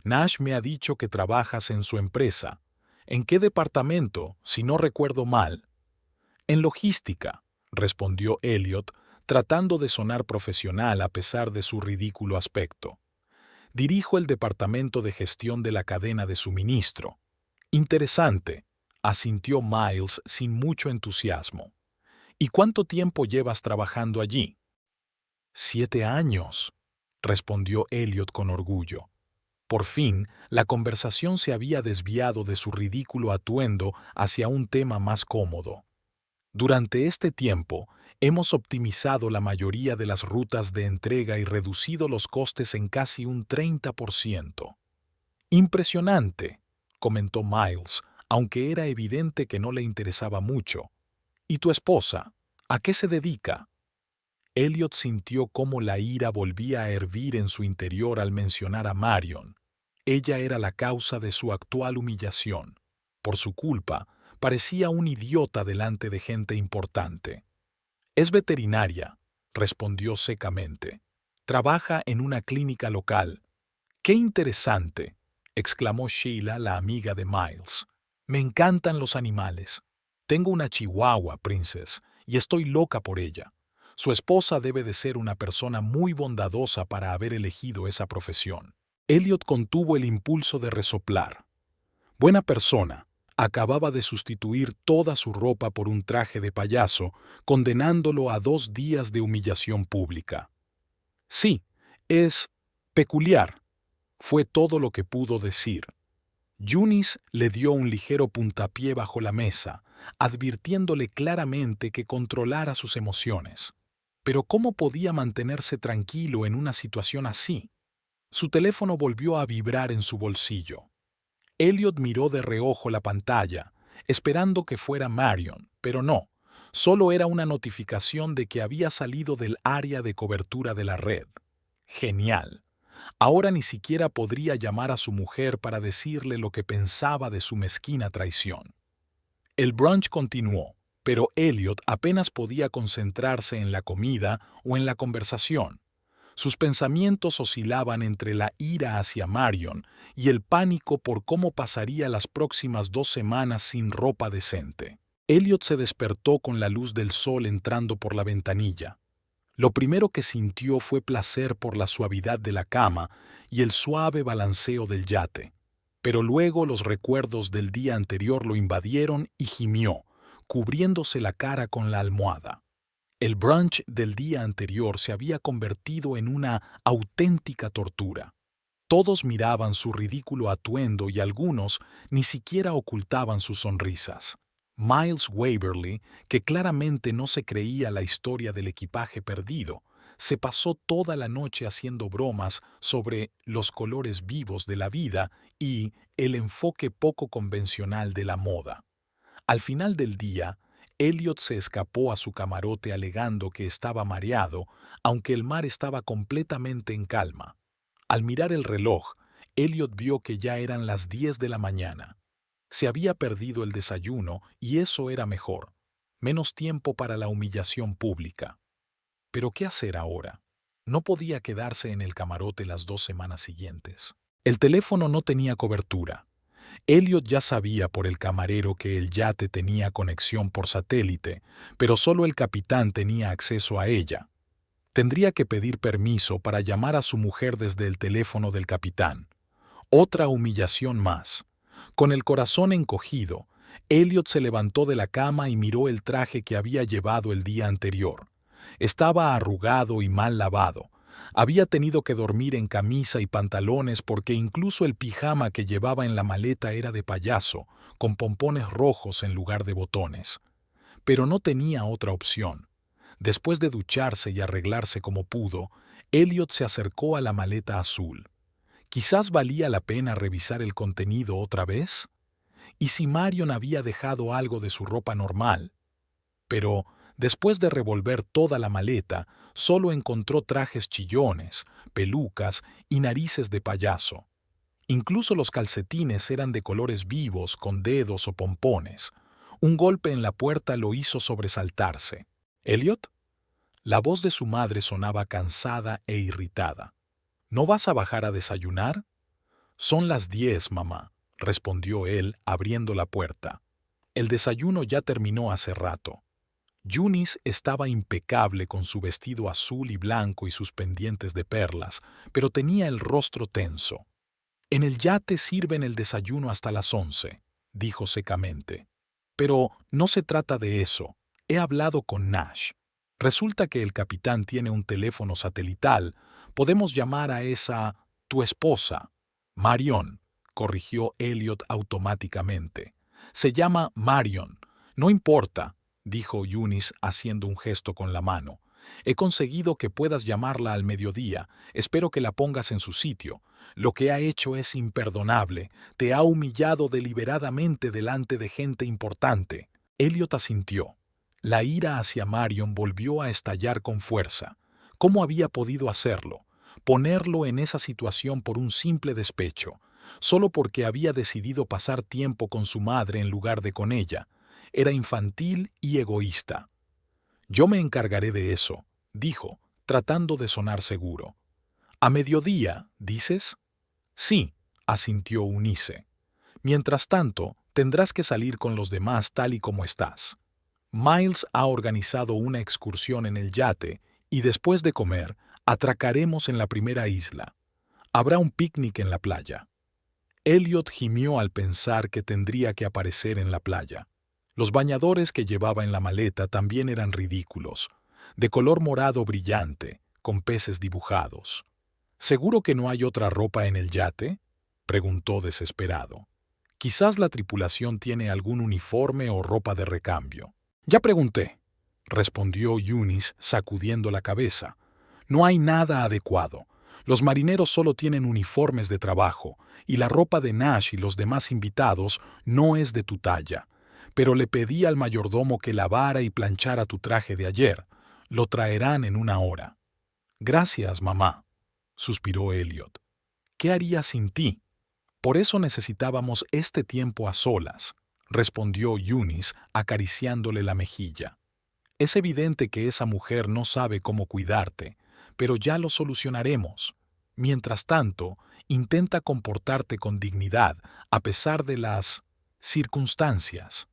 «Nash me ha dicho que trabajas en su empresa. ¿En qué departamento, si no recuerdo mal?» «En logística», respondió Elliot, tratando de sonar profesional a pesar de su ridículo aspecto. «Dirijo el departamento de gestión de la cadena de suministro». «Interesante», asintió Miles sin mucho entusiasmo. «¿Y cuánto tiempo llevas trabajando allí?» «7 años», respondió Elliot con orgullo. Por fin, la conversación se había desviado de su ridículo atuendo hacia un tema más cómodo. «Durante este tiempo, hemos optimizado la mayoría de las rutas de entrega y reducido los costes en casi un 30%. «Impresionante», comentó Miles, aunque era evidente que no le interesaba mucho. «¿Y tu esposa? ¿A qué se dedica?» Elliot sintió cómo la ira volvía a hervir en su interior al mencionar a Marion. Ella era la causa de su actual humillación. Por su culpa, parecía un idiota delante de gente importante. «Es veterinaria», respondió secamente. «Trabaja en una clínica local». «¡Qué interesante!», exclamó Sheila, la amiga de Miles. «Me encantan los animales. Tengo una chihuahua, Princess, y estoy loca por ella. Su esposa debe de ser una persona muy bondadosa para haber elegido esa profesión». Elliot contuvo el impulso de resoplar. Buena persona. Acababa de sustituir toda su ropa por un traje de payaso, condenándolo a 2 días de humillación pública. «Sí, es peculiar», fue todo lo que pudo decir. Eunice le dio un ligero puntapié bajo la mesa, advirtiéndole claramente que controlara sus emociones. Pero ¿cómo podía mantenerse tranquilo en una situación así? Su teléfono volvió a vibrar en su bolsillo. Elliot miró de reojo la pantalla, esperando que fuera Marion, pero no, solo era una notificación de que había salido del área de cobertura de la red. Genial. Ahora ni siquiera podría llamar a su mujer para decirle lo que pensaba de su mezquina traición. El brunch continuó, pero Elliot apenas podía concentrarse en la comida o en la conversación. Sus pensamientos oscilaban entre la ira hacia Marion y el pánico por cómo pasaría las próximas 2 semanas sin ropa decente. Elliot se despertó con la luz del sol entrando por la ventanilla. Lo primero que sintió fue placer por la suavidad de la cama y el suave balanceo del yate. Pero luego los recuerdos del día anterior lo invadieron y gimió, cubriéndose la cara con la almohada. El brunch del día anterior se había convertido en una auténtica tortura. Todos miraban su ridículo atuendo y algunos ni siquiera ocultaban sus sonrisas. Miles Waverly, que claramente no se creía la historia del equipaje perdido, se pasó toda la noche haciendo bromas sobre los colores vivos de la vida y el enfoque poco convencional de la moda. Al final del día, Elliot se escapó a su camarote alegando que estaba mareado, aunque el mar estaba completamente en calma. Al mirar el reloj, Elliot vio que ya eran las 10 de la mañana. Se había perdido el desayuno y eso era mejor. Menos tiempo para la humillación pública. ¿Pero qué hacer ahora? No podía quedarse en el camarote las 2 semanas siguientes. El teléfono no tenía cobertura. Elliot ya sabía por el camarero que el yate tenía conexión por satélite, pero solo el capitán tenía acceso a ella. Tendría que pedir permiso para llamar a su mujer desde el teléfono del capitán. Otra humillación más. Con el corazón encogido, Elliot se levantó de la cama y miró el traje que había llevado el día anterior. Estaba arrugado y mal lavado. Había tenido que dormir en camisa y pantalones porque incluso el pijama que llevaba en la maleta era de payaso, con pompones rojos en lugar de botones. Pero no tenía otra opción. Después de ducharse y arreglarse como pudo, Elliot se acercó a la maleta azul. Quizás valía la pena revisar el contenido otra vez. ¿Y si Marion había dejado algo de su ropa normal? Pero después de revolver toda la maleta, solo encontró trajes chillones, pelucas y narices de payaso. Incluso los calcetines eran de colores vivos, con dedos o pompones. Un golpe en la puerta lo hizo sobresaltarse. «¿Elliot?». La voz de su madre sonaba cansada e irritada. «¿No vas a bajar a desayunar?». «Son las 10, mamá», respondió él, abriendo la puerta. «El desayuno ya terminó hace rato». Eunice estaba impecable con su vestido azul y blanco y sus pendientes de perlas, pero tenía el rostro tenso. «En el yate sirven el desayuno hasta las 11», dijo secamente. «Pero no se trata de eso. He hablado con Nash. Resulta que el capitán tiene un teléfono satelital. Podemos llamar a esa tu esposa». «Marion», corrigió Elliot automáticamente. «Se llama Marion. No importa», dijo Eunice haciendo un gesto con la mano. «He conseguido que puedas llamarla al mediodía. Espero que la pongas en su sitio. Lo que ha hecho es imperdonable. Te ha humillado deliberadamente delante de gente importante». Elliot asintió. La ira hacia Marion volvió a estallar con fuerza. ¿Cómo había podido hacerlo? Ponerlo en esa situación por un simple despecho, solo porque había decidido pasar tiempo con su madre en lugar de con ella. Era infantil y egoísta. Yo me encargaré de eso, dijo, tratando de sonar seguro. ¿A mediodía, dices? Sí, asintió Eunice. Mientras tanto, tendrás que salir con los demás tal y como estás. Miles ha organizado una excursión en el yate y después de comer, atracaremos en la primera isla. Habrá un picnic en la playa. Elliot gimió al pensar que tendría que aparecer en la playa. Los bañadores que llevaba en la maleta también eran ridículos, de color morado brillante, con peces dibujados. ¿Seguro que no hay otra ropa en el yate?, preguntó desesperado. Quizás la tripulación tiene algún uniforme o ropa de recambio. Ya pregunté, respondió Eunice sacudiendo la cabeza. No hay nada adecuado. Los marineros solo tienen uniformes de trabajo, y la ropa de Nash y los demás invitados no es de tu talla. Pero le pedí al mayordomo que lavara y planchara tu traje de ayer. Lo traerán en una hora. Gracias, mamá, suspiró Elliot. ¿Qué haría sin ti? Por eso necesitábamos este tiempo a solas, respondió Eunice acariciándole la mejilla. Es evidente que esa mujer no sabe cómo cuidarte, pero ya lo solucionaremos. Mientras tanto, intenta comportarte con dignidad a pesar de las circunstancias.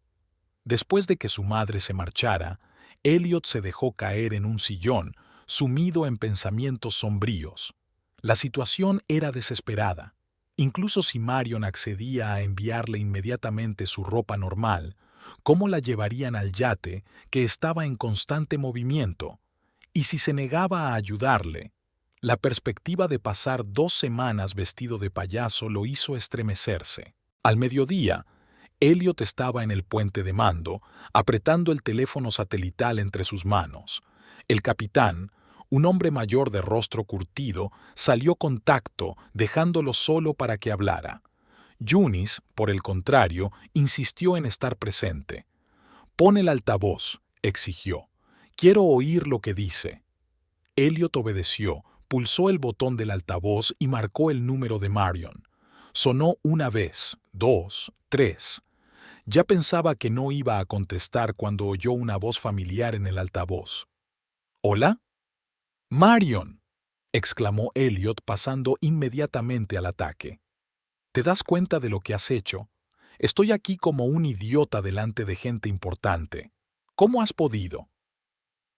Después de que su madre se marchara, Elliot se dejó caer en un sillón, sumido en pensamientos sombríos. La situación era desesperada. Incluso si Marion accedía a enviarle inmediatamente su ropa normal, ¿cómo la llevarían al yate que estaba en constante movimiento? Y si se negaba a ayudarle, la perspectiva de pasar 2 semanas vestido de payaso lo hizo estremecerse. Al mediodía, Elliot estaba en el puente de mando, apretando el teléfono satelital entre sus manos. El capitán, un hombre mayor de rostro curtido, salió con tacto, dejándolo solo para que hablara. Eunice, por el contrario, insistió en estar presente. «Pon el altavoz», exigió. «Quiero oír lo que dice». Elliot obedeció, pulsó el botón del altavoz y marcó el número de Marion. Sonó una vez, 2, 3. Ya pensaba que no iba a contestar cuando oyó una voz familiar en el altavoz. «¿Hola?» «Marion», exclamó Elliot pasando inmediatamente al ataque. ¿Te das cuenta de lo que has hecho? Estoy aquí como un idiota delante de gente importante. ¿Cómo has podido?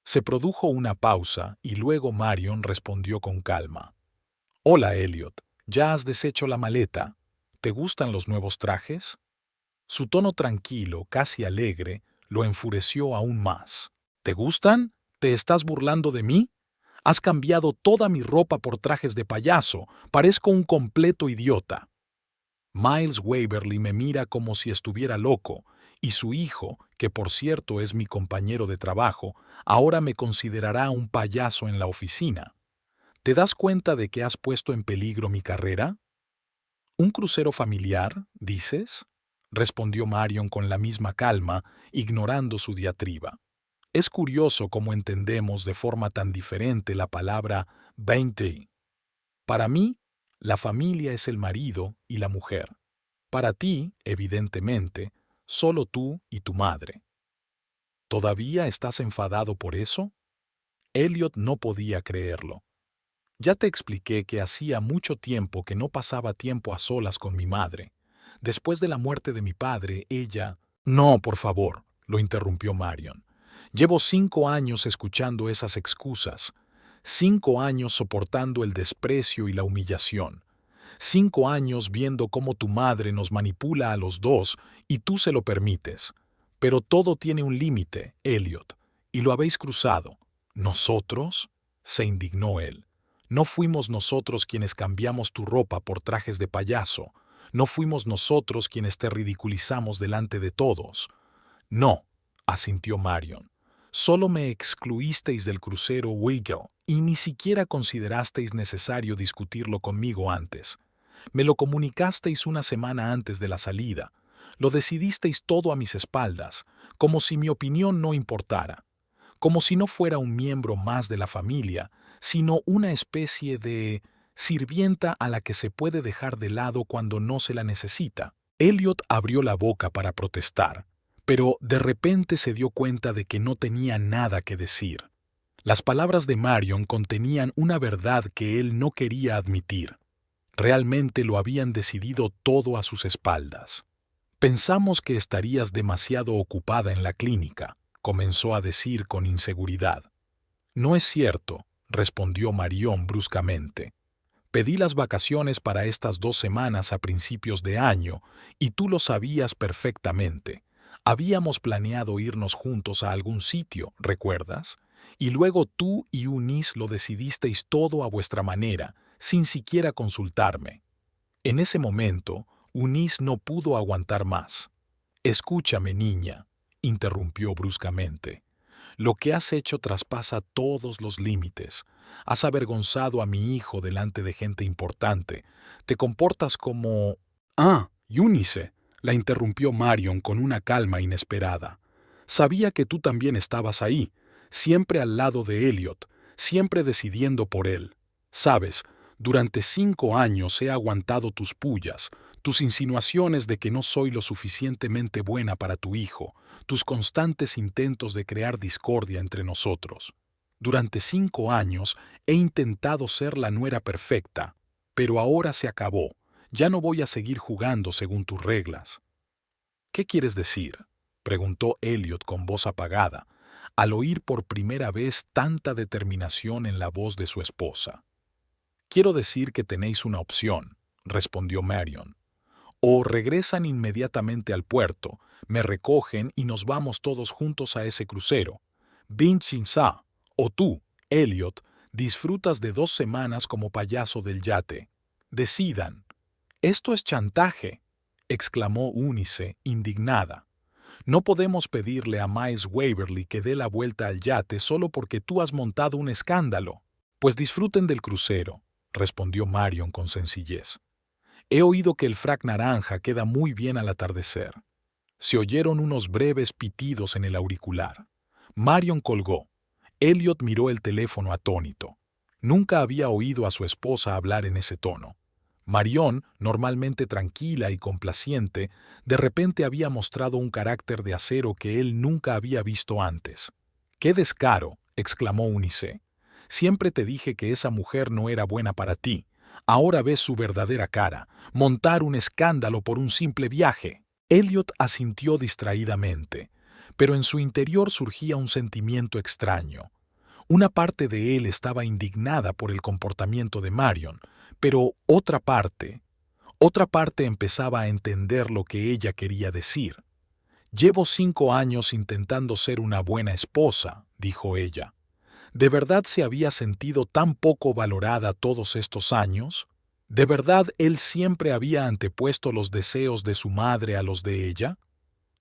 Se produjo una pausa y luego Marion respondió con calma. Hola, Elliot. ¿Ya has deshecho la maleta? ¿Te gustan los nuevos trajes? Su tono tranquilo, casi alegre, lo enfureció aún más. ¿Te gustan? ¿Te estás burlando de mí? Has cambiado toda mi ropa por trajes de payaso. Parezco un completo idiota. Miles Waverly me mira como si estuviera loco, y su hijo, que por cierto es mi compañero de trabajo, ahora me considerará un payaso en la oficina. ¿Te das cuenta de que has puesto en peligro mi carrera? ¿Un crucero familiar, dices?, respondió Marion con la misma calma, ignorando su diatriba. Es curioso cómo entendemos de forma tan diferente la palabra 20. Para mí, la familia es el marido y la mujer. Para ti, evidentemente, solo tú y tu madre. ¿Todavía estás enfadado por eso? Elliot no podía creerlo. Ya te expliqué que hacía mucho tiempo que no pasaba tiempo a solas con mi madre. Después de la muerte de mi padre, ella... No, por favor, lo interrumpió Marion. Llevo 5 años escuchando esas excusas. 5 años soportando el desprecio y la humillación. 5 años viendo cómo tu madre nos manipula a los dos y tú se lo permites. Pero todo tiene un límite, Elliot, y lo habéis cruzado. ¿Nosotros?, se indignó él. No fuimos nosotros quienes cambiamos tu ropa por trajes de payaso. No fuimos nosotros quienes te ridiculizamos delante de todos. No, asintió Marion. Solo me excluisteis del crucero Wiggle y ni siquiera considerasteis necesario discutirlo conmigo antes. Me lo comunicasteis una semana antes de la salida. Lo decidisteis todo a mis espaldas, como si mi opinión no importara, como si no fuera un miembro más de la familia, sino una especie de sirvienta a la que se puede dejar de lado cuando no se la necesita. Elliot abrió la boca para protestar, pero de repente se dio cuenta de que no tenía nada que decir. Las palabras de Marion contenían una verdad que él no quería admitir. Realmente lo habían decidido todo a sus espaldas. Pensamos que estarías demasiado ocupada en la clínica, comenzó a decir con inseguridad. No es cierto, respondió Marion bruscamente. Pedí las vacaciones para estas 2 semanas a principios de año, y tú lo sabías perfectamente. Habíamos planeado irnos juntos a algún sitio, ¿recuerdas? Y luego tú y Eunice lo decidisteis todo a vuestra manera, sin siquiera consultarme. En ese momento, Eunice no pudo aguantar más. Escúchame, niña, interrumpió bruscamente. Lo que has hecho traspasa todos los límites. Has avergonzado a mi hijo delante de gente importante. Te comportas como... Ah, Eunice, la interrumpió Marion con una calma inesperada. Sabía que tú también estabas ahí, siempre al lado de Elliot, siempre decidiendo por él. Sabes, durante 5 años he aguantado tus pullas, tus insinuaciones de que no soy lo suficientemente buena para tu hijo, tus constantes intentos de crear discordia entre nosotros. Durante 5 años he intentado ser la nuera perfecta, pero ahora se acabó. Ya no voy a seguir jugando según tus reglas. ¿Qué quieres decir?, preguntó Elliot con voz apagada, al oír por primera vez tanta determinación en la voz de su esposa. Quiero decir que tenéis una opción, respondió Marion. O regresan inmediatamente al puerto, me recogen y nos vamos todos juntos a ese crucero. Vincenza, o tú, Elliot, disfrutas de 2 semanas como payaso del yate. Decidan. Esto es chantaje, exclamó Eunice, indignada. No podemos pedirle a Miles Waverly que dé la vuelta al yate solo porque tú has montado un escándalo. Pues disfruten del crucero, respondió Marion con sencillez. He oído que el frac naranja queda muy bien al atardecer. Se oyeron unos breves pitidos en el auricular. Marion colgó. Elliot miró el teléfono atónito. Nunca había oído a su esposa hablar en ese tono. Marion, normalmente tranquila y complaciente, de repente había mostrado un carácter de acero que él nunca había visto antes. ¡Qué descaro!, exclamó Eunice. Siempre te dije que esa mujer no era buena para ti. Ahora ves su verdadera cara, montar un escándalo por un simple viaje. Elliot asintió distraídamente, pero en su interior surgía un sentimiento extraño. Una parte de él estaba indignada por el comportamiento de Marion, pero otra parte empezaba a entender lo que ella quería decir. «Llevo 5 años intentando ser una buena esposa», dijo ella. ¿De verdad se había sentido tan poco valorada todos estos años? ¿De verdad él siempre había antepuesto los deseos de su madre a los de ella?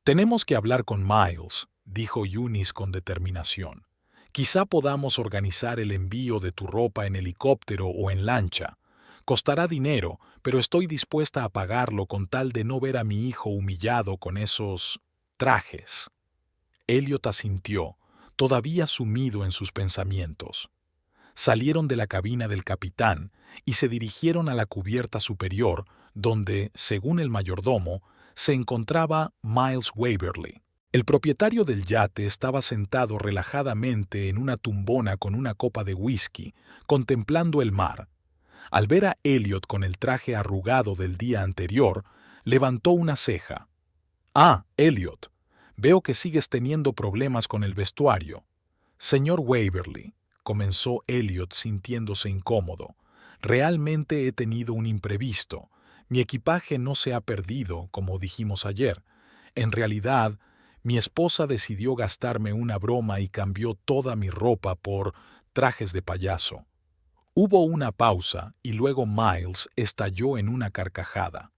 «Tenemos que hablar con Miles», dijo Eunice con determinación. «Quizá podamos organizar el envío de tu ropa en helicóptero o en lancha. Costará dinero, pero estoy dispuesta a pagarlo con tal de no ver a mi hijo humillado con esos trajes». Elliot asintió, todavía sumido en sus pensamientos. Salieron de la cabina del capitán y se dirigieron a la cubierta superior, donde, según el mayordomo, se encontraba Miles Waverly. El propietario del yate estaba sentado relajadamente en una tumbona con una copa de whisky, contemplando el mar. Al ver a Elliot con el traje arrugado del día anterior, levantó una ceja. «Ah, Elliot, veo que sigues teniendo problemas con el vestuario». «Señor Waverly», comenzó Elliot sintiéndose incómodo, «realmente he tenido un imprevisto. Mi equipaje no se ha perdido, como dijimos ayer. En realidad, mi esposa decidió gastarme una broma y cambió toda mi ropa por trajes de payaso». Hubo una pausa y luego Miles estalló en una carcajada.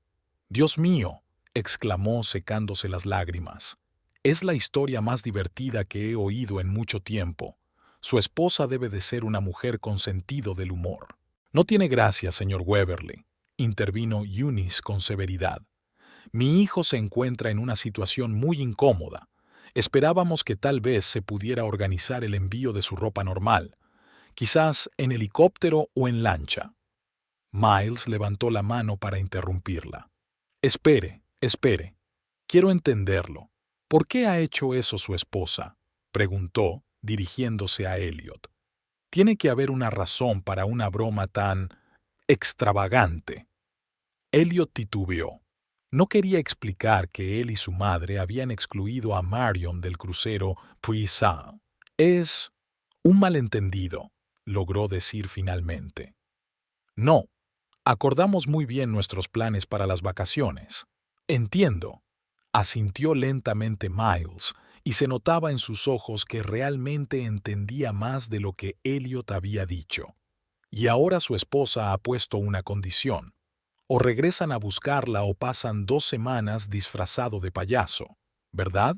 «Dios mío», exclamó secándose las lágrimas. «Es la historia más divertida que he oído en mucho tiempo. Su esposa debe de ser una mujer con sentido del humor». «No tiene gracia, señor Waverly», intervino Eunice con severidad. Mi hijo se encuentra en una situación muy incómoda. Esperábamos que tal vez se pudiera organizar el envío de su ropa normal, quizás en helicóptero o en lancha. Miles levantó la mano para interrumpirla. Espere, espere. Quiero entenderlo. ¿Por qué ha hecho eso su esposa?, preguntó, dirigiéndose a Elliot. Tiene que haber una razón para una broma tan extravagante. Elliot titubeó. No quería explicar que él y su madre habían excluido a Marion del crucero Puissant. Es un malentendido, logró decir finalmente. No, acordamos muy bien nuestros planes para las vacaciones. Entiendo, asintió lentamente Miles, y se notaba en sus ojos que realmente entendía más de lo que Elliot había dicho. Y ahora su esposa ha puesto una condición. O regresan a buscarla o pasan 2 semanas disfrazado de payaso, ¿verdad?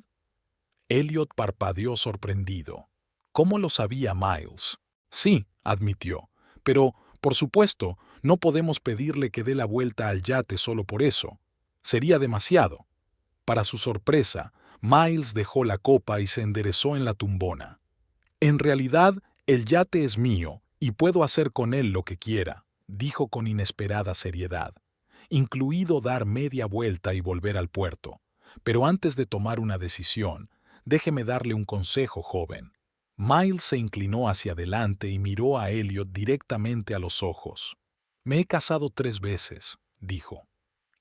Elliot parpadeó sorprendido. ¿Cómo lo sabía Miles? Sí, admitió, pero, por supuesto, no podemos pedirle que dé la vuelta al yate solo por eso. Sería demasiado. Para su sorpresa, Miles dejó la copa y se enderezó en la tumbona. En realidad, el yate es mío y puedo hacer con él lo que quiera, dijo con inesperada seriedad, incluido dar media vuelta y volver al puerto. Pero antes de tomar una decisión, déjeme darle un consejo, joven. Miles se inclinó hacia adelante y miró a Elliot directamente a los ojos. Me he casado 3 veces, dijo.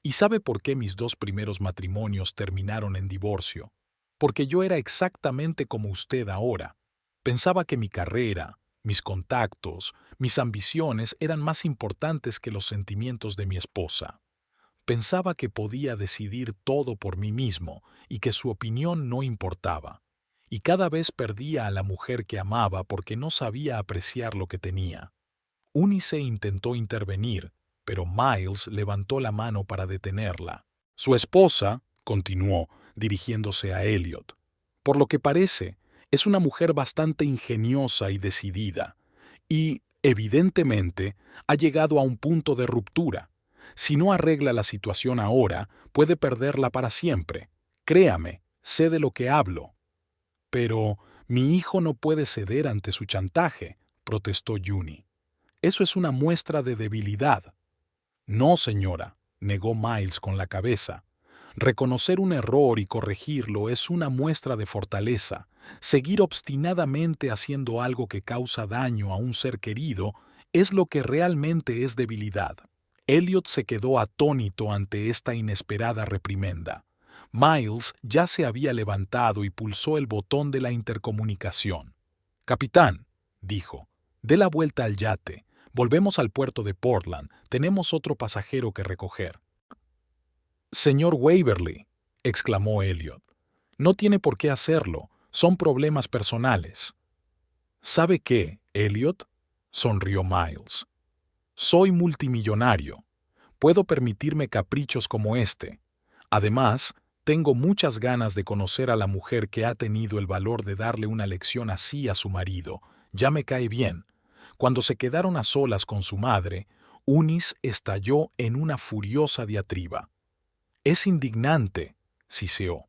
¿Y sabe por qué mis 2 primeros matrimonios terminaron en divorcio? Porque yo era exactamente como usted ahora. Pensaba que mi carrera, mis contactos, mis ambiciones eran más importantes que los sentimientos de mi esposa. Pensaba que podía decidir todo por mí mismo y que su opinión no importaba. Y cada vez perdía a la mujer que amaba porque no sabía apreciar lo que tenía. Eunice intentó intervenir, pero Miles levantó la mano para detenerla. Su esposa, continuó, dirigiéndose a Elliot, por lo que parece, es una mujer bastante ingeniosa y decidida, y, evidentemente, ha llegado a un punto de ruptura. Si no arregla la situación ahora, puede perderla para siempre. Créame, sé de lo que hablo. Pero mi hijo no puede ceder ante su chantaje, protestó Juni. Eso es una muestra de debilidad. No, señora, negó Miles con la cabeza. Reconocer un error y corregirlo es una muestra de fortaleza. Seguir obstinadamente haciendo algo que causa daño a un ser querido es lo que realmente es debilidad. Elliot se quedó atónito ante esta inesperada reprimenda. Miles ya se había levantado y pulsó el botón de la intercomunicación. «Capitán», dijo, «dé la vuelta al yate. Volvemos al puerto de Portland. Tenemos otro pasajero que recoger». «Señor Waverly», exclamó Elliot, «no tiene por qué hacerlo. Son problemas personales». «¿Sabe qué, Elliot?», sonrió Miles. «Soy multimillonario. Puedo permitirme caprichos como este. Además, tengo muchas ganas de conocer a la mujer que ha tenido el valor de darle una lección así a su marido. Ya me cae bien». Cuando se quedaron a solas con su madre, Eunice estalló en una furiosa diatriba. «Es indignante», siseó.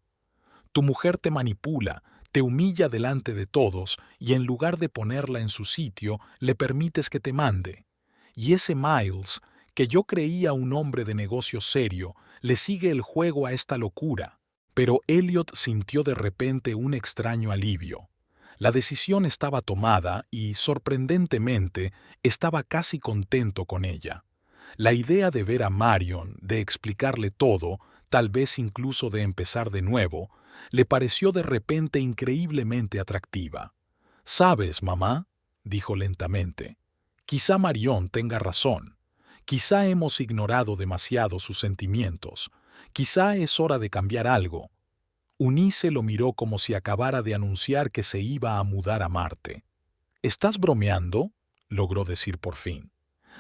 «Tu mujer te manipula, te humilla delante de todos y en lugar de ponerla en su sitio, le permites que te mande. Y ese Miles, que yo creía un hombre de negocio serio, le sigue el juego a esta locura». Pero Elliot sintió de repente un extraño alivio. La decisión estaba tomada y, sorprendentemente, estaba casi contento con ella. La idea de ver a Marion, de explicarle todo, tal vez incluso de empezar de nuevo, le pareció de repente increíblemente atractiva. «¿Sabes, mamá?», dijo lentamente, «quizá Marion tenga razón. Quizá hemos ignorado demasiado sus sentimientos. Quizá es hora de cambiar algo». Eunice lo miró como si acabara de anunciar que se iba a mudar a Marte. «¿Estás bromeando?», logró decir por fin.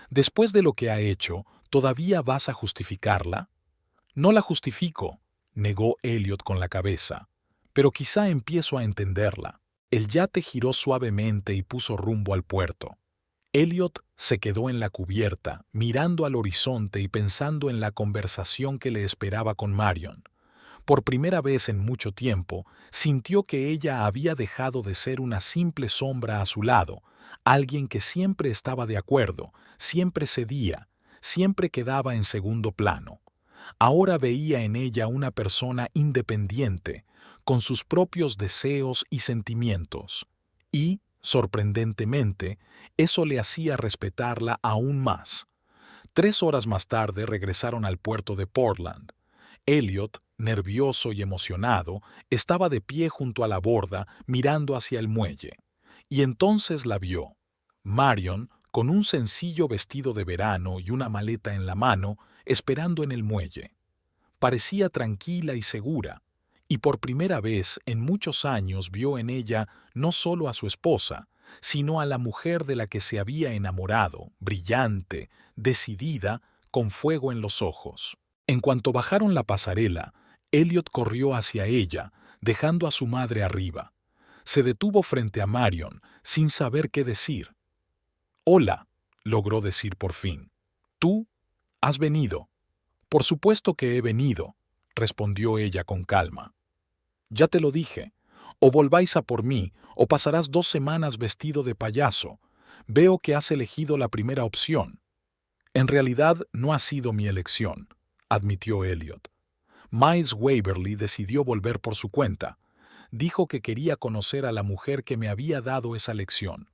«Después de lo que ha hecho, ¿todavía vas a justificarla?». «No la justifico», negó Elliot con la cabeza, «pero quizá empiezo a entenderla». El yate giró suavemente y puso rumbo al puerto. Elliot se quedó en la cubierta, mirando al horizonte y pensando en la conversación que le esperaba con Marion. Por primera vez en mucho tiempo, sintió que ella había dejado de ser una simple sombra a su lado, alguien que siempre estaba de acuerdo, siempre cedía, siempre quedaba en segundo plano. Ahora veía en ella una persona independiente, con sus propios deseos y sentimientos. Y, sorprendentemente, eso le hacía respetarla aún más. 3 horas más tarde regresaron al puerto de Portland. Elliot, nervioso y emocionado, estaba de pie junto a la borda mirando hacia el muelle. Y entonces la vio. Marion, con un sencillo vestido de verano y una maleta en la mano, esperando en el muelle. Parecía tranquila y segura, y por primera vez en muchos años vio en ella no solo a su esposa, sino a la mujer de la que se había enamorado, brillante, decidida, con fuego en los ojos. En cuanto bajaron la pasarela, Elliot corrió hacia ella, dejando a su madre arriba. Se detuvo frente a Marion, sin saber qué decir. «Hola», logró decir por fin. «¿Tú? ¿Has venido?» «Por supuesto que he venido», respondió ella con calma. «Ya te lo dije. O volváis a por mí, o pasarás 2 semanas vestido de payaso. Veo que has elegido la primera opción». «En realidad no ha sido mi elección», admitió Elliot. «Miles Waverly decidió volver por su cuenta. Dijo que quería conocer a la mujer que me había dado esa lección».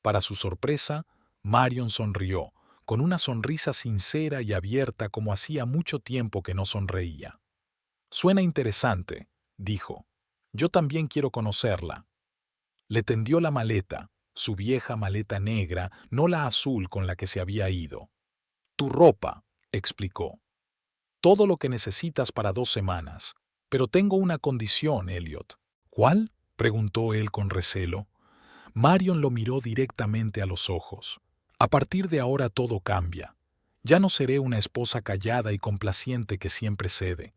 Para su sorpresa, Marion sonrió, con una sonrisa sincera y abierta como hacía mucho tiempo que no sonreía. «Suena interesante», dijo. «Yo también quiero conocerla». Le tendió la maleta, su vieja maleta negra, no la azul con la que se había ido. «Tu ropa», explicó. «Todo lo que necesitas para 2 semanas. Pero tengo una condición, Elliot». «¿Cuál?», preguntó él con recelo. Marion lo miró directamente a los ojos. «A partir de ahora todo cambia. Ya no seré una esposa callada y complaciente que siempre cede.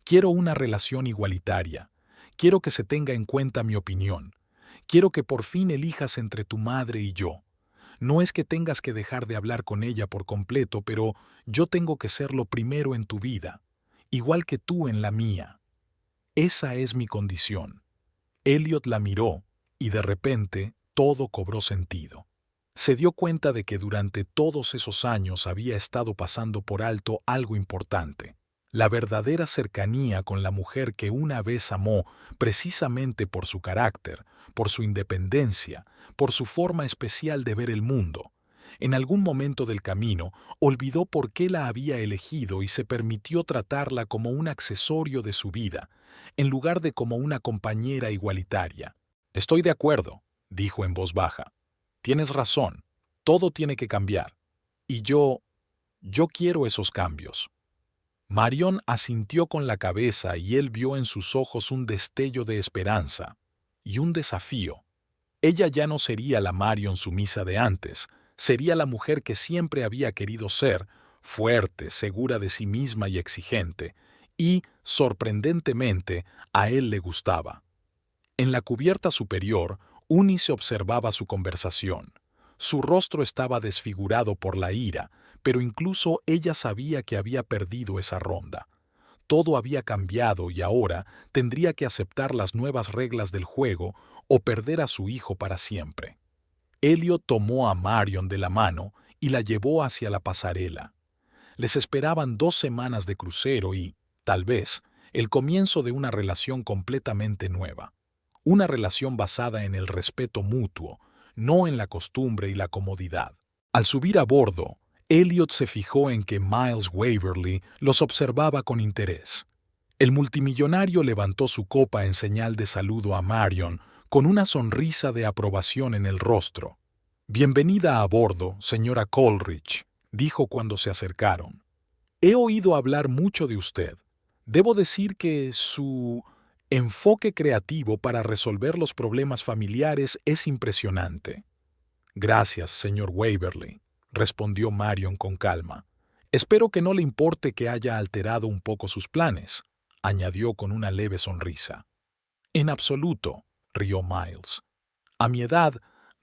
Quiero una relación igualitaria. Quiero que se tenga en cuenta mi opinión. Quiero que por fin elijas entre tu madre y yo. No es que tengas que dejar de hablar con ella por completo, pero yo tengo que ser lo primero en tu vida, igual que tú en la mía. Esa es mi condición». Elliot la miró, y de repente todo cobró sentido. Se dio cuenta de que durante todos esos años había estado pasando por alto algo importante: la verdadera cercanía con la mujer que una vez amó precisamente por su carácter, por su independencia, por su forma especial de ver el mundo. En algún momento del camino olvidó por qué la había elegido y se permitió tratarla como un accesorio de su vida, en lugar de como una compañera igualitaria. «Estoy de acuerdo», dijo en voz baja. «Tienes razón, todo tiene que cambiar. Y yo quiero esos cambios». Marion asintió con la cabeza y él vio en sus ojos un destello de esperanza y un desafío. Ella ya no sería la Marion sumisa de antes, sería la mujer que siempre había querido ser, fuerte, segura de sí misma y exigente, y, sorprendentemente, a él le gustaba. En la cubierta superior, Eunice observaba su conversación. Su rostro estaba desfigurado por la ira, pero incluso ella sabía que había perdido esa ronda. Todo había cambiado y ahora tendría que aceptar las nuevas reglas del juego o perder a su hijo para siempre. Elliot tomó a Marion de la mano y la llevó hacia la pasarela. Les esperaban 2 semanas de crucero y, tal vez, el comienzo de una relación completamente nueva. Una relación basada en el respeto mutuo, no en la costumbre y la comodidad. Al subir a bordo, Elliot se fijó en que Miles Waverly los observaba con interés. El multimillonario levantó su copa en señal de saludo a Marion, con una sonrisa de aprobación en el rostro. «Bienvenida a bordo, señora Coleridge», dijo cuando se acercaron. «He oído hablar mucho de usted. Debo decir que su enfoque creativo para resolver los problemas familiares es impresionante». «Gracias, señor Waverly», respondió Marion con calma. «Espero que no le importe que haya alterado un poco sus planes», añadió con una leve sonrisa. «En absoluto», rió Miles. «A mi edad,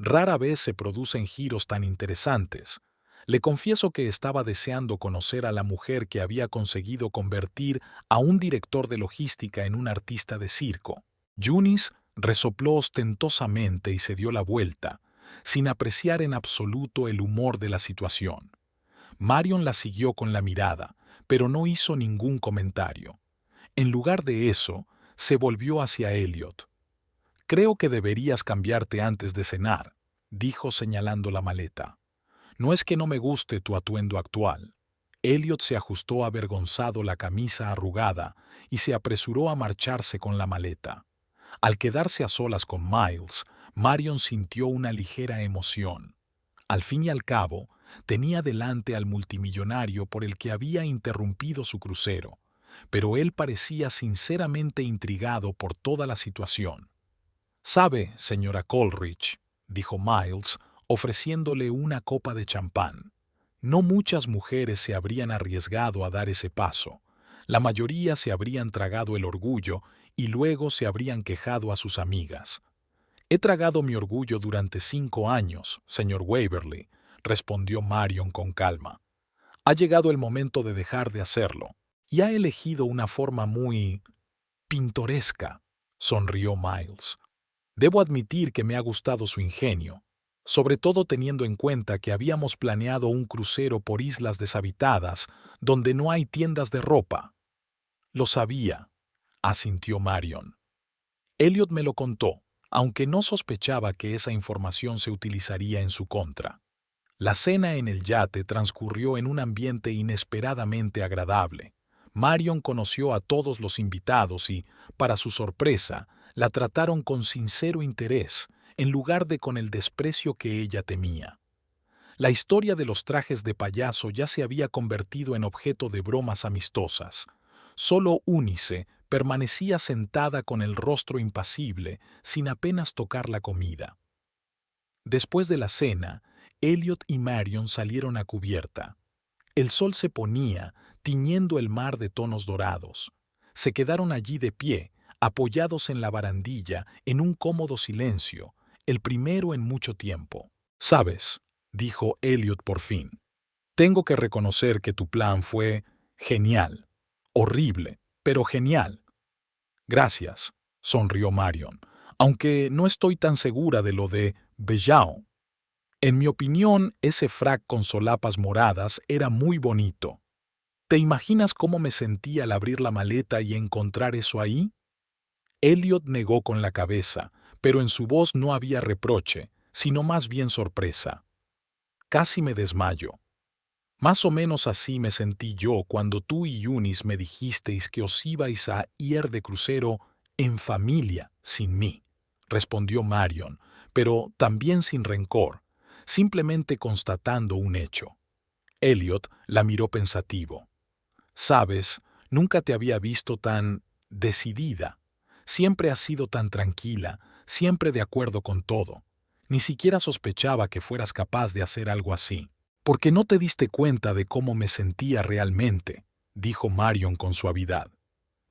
Rara vez se producen giros tan interesantes. Le confieso que estaba deseando conocer a la mujer que había conseguido convertir a un director de logística en un artista de circo. Eunice resopló ostentosamente y se dio la vuelta, sin apreciar en absoluto el humor de la situación. Marion la siguió con la mirada, pero no hizo ningún comentario. En lugar de eso, se volvió hacia Elliot. «Creo que deberías cambiarte antes de cenar», dijo señalando la maleta. «No es que no me guste tu atuendo actual». Elliot se ajustó avergonzado la camisa arrugada y se apresuró a marcharse con la maleta. Al quedarse a solas con Miles, Marion sintió una ligera emoción. Al fin y al cabo, tenía delante al multimillonario por el que había interrumpido su crucero, pero él parecía sinceramente intrigado por toda la situación. «Sabe, señora Coleridge», dijo Miles, ofreciéndole una copa de champán, «no muchas mujeres se habrían arriesgado a dar ese paso. La mayoría se habrían tragado el orgullo y luego se habrían quejado a sus amigas». «He tragado mi orgullo durante 5 años, señor Waverly», respondió Marion con calma. «Ha llegado el momento de dejar de hacerlo, y ha elegido una forma muy pintoresca», sonrió Miles. «Debo admitir que me ha gustado su ingenio, sobre todo teniendo en cuenta que habíamos planeado un crucero por islas deshabitadas donde no hay tiendas de ropa». «Lo sabía», asintió Marion. «Elliot me lo contó, aunque no sospechaba que esa información se utilizaría en su contra». La cena en el yate transcurrió en un ambiente inesperadamente agradable. Marion conoció a todos los invitados y, para su sorpresa, la trataron con sincero interés, en lugar de con el desprecio que ella temía. La historia de los trajes de payaso ya se había convertido en objeto de bromas amistosas. Solo Eunice permanecía sentada con el rostro impasible, sin apenas tocar la comida. Después de la cena, Elliot y Marion salieron a cubierta. El sol se ponía, tiñendo el mar de tonos dorados. Se quedaron allí de pie, apoyados en la barandilla, en un cómodo silencio, el primero en mucho tiempo. «Sabes», dijo Elliot por fin, «tengo que reconocer que tu plan fue genial. Horrible, pero genial». «Gracias», sonrió Marion, «aunque no estoy tan segura de lo de Bellao. En mi opinión, ese frac con solapas moradas era muy bonito. ¿Te imaginas cómo me sentí al abrir la maleta y encontrar eso ahí?» Elliot negó con la cabeza, pero en su voz no había reproche, sino más bien sorpresa. «Casi me desmayo. Más o menos así me sentí yo cuando tú y Eunice me dijisteis que os ibais a ir de crucero en familia sin mí», respondió Marion, pero también sin rencor, simplemente constatando un hecho. Elliot la miró pensativo. «Sabes, nunca te había visto tan decidida. Siempre has sido tan tranquila, siempre de acuerdo con todo. Ni siquiera sospechaba que fueras capaz de hacer algo así. Porque no te diste cuenta de cómo me sentía realmente», dijo Marion con suavidad.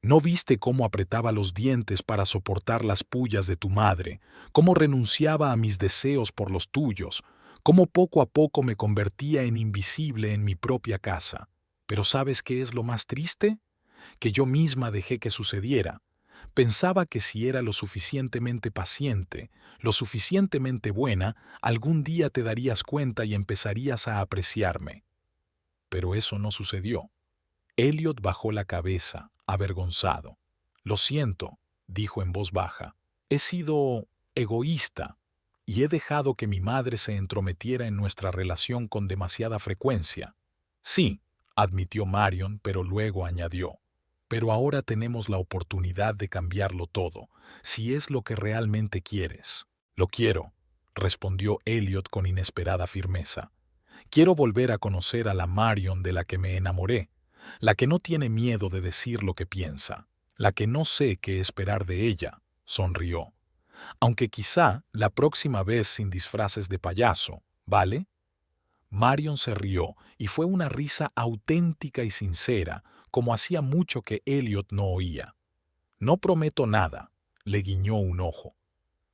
«No viste cómo apretaba los dientes para soportar las pullas de tu madre, cómo renunciaba a mis deseos por los tuyos, cómo poco a poco me convertía en invisible en mi propia casa. Pero ¿sabes qué es lo más triste? Que yo misma dejé que sucediera. Pensaba que si era lo suficientemente paciente, lo suficientemente buena, algún día te darías cuenta y empezarías a apreciarme. Pero eso no sucedió». Elliot bajó la cabeza, avergonzado. «Lo siento», dijo en voz baja. «He sido egoísta y he dejado que mi madre se entrometiera en nuestra relación con demasiada frecuencia». «Sí», admitió Marion, pero luego añadió. «Pero ahora tenemos la oportunidad de cambiarlo todo, si es lo que realmente quieres». «Lo quiero», respondió Elliot con inesperada firmeza. «Quiero volver a conocer a la Marion de la que me enamoré, la que no tiene miedo de decir lo que piensa, la que no sé qué esperar de ella», sonrió. «Aunque quizá la próxima vez sin disfraces de payaso, ¿vale?» Marion se rió, y fue una risa auténtica y sincera, como hacía mucho que Elliot no oía. «No prometo nada», le guiñó un ojo.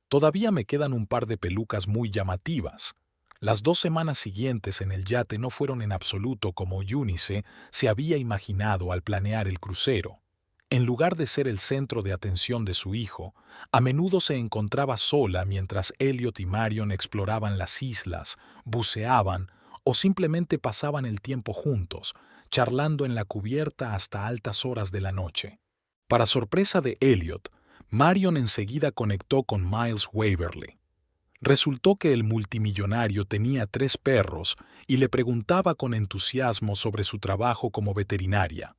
Todavía me quedan un par de pelucas muy llamativas. Las 2 semanas siguientes en el yate no fueron en absoluto como Eunice se había imaginado al planear el crucero. En lugar de ser el centro de atención de su hijo, a menudo se encontraba sola mientras Elliot y Marion exploraban las islas, buceaban o simplemente pasaban el tiempo juntos, charlando en la cubierta hasta altas horas de la noche. Para sorpresa de Elliot, Marion enseguida conectó con Miles Waverly. Resultó que el multimillonario tenía 3 perros y le preguntaba con entusiasmo sobre su trabajo como veterinaria.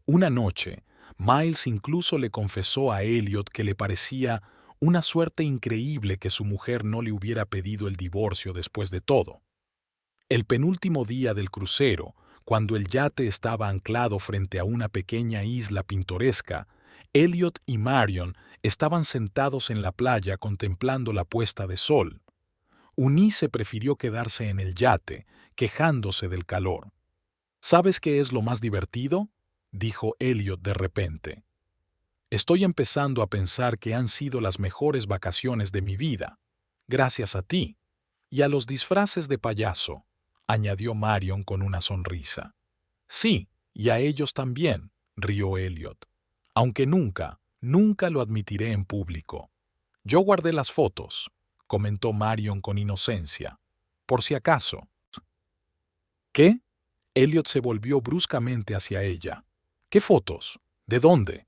Una noche, Miles incluso le confesó a Elliot que le parecía una suerte increíble que su mujer no le hubiera pedido el divorcio después de todo. El penúltimo día del crucero, cuando el yate estaba anclado frente a una pequeña isla pintoresca, Elliot y Marion estaban sentados en la playa contemplando la puesta de sol. Eunice prefirió quedarse en el yate, quejándose del calor. ¿Sabes qué es lo más divertido?, dijo Elliot de repente. Estoy empezando a pensar que han sido las mejores vacaciones de mi vida, gracias a ti, y a los disfraces de payaso, añadió Marion con una sonrisa. Sí, y a ellos también, rió Elliot. Aunque nunca lo admitiré en público. Yo guardé las fotos, comentó Marion con inocencia. Por si acaso. ¿Qué? Elliot se volvió bruscamente hacia ella. ¿Qué fotos? ¿De dónde?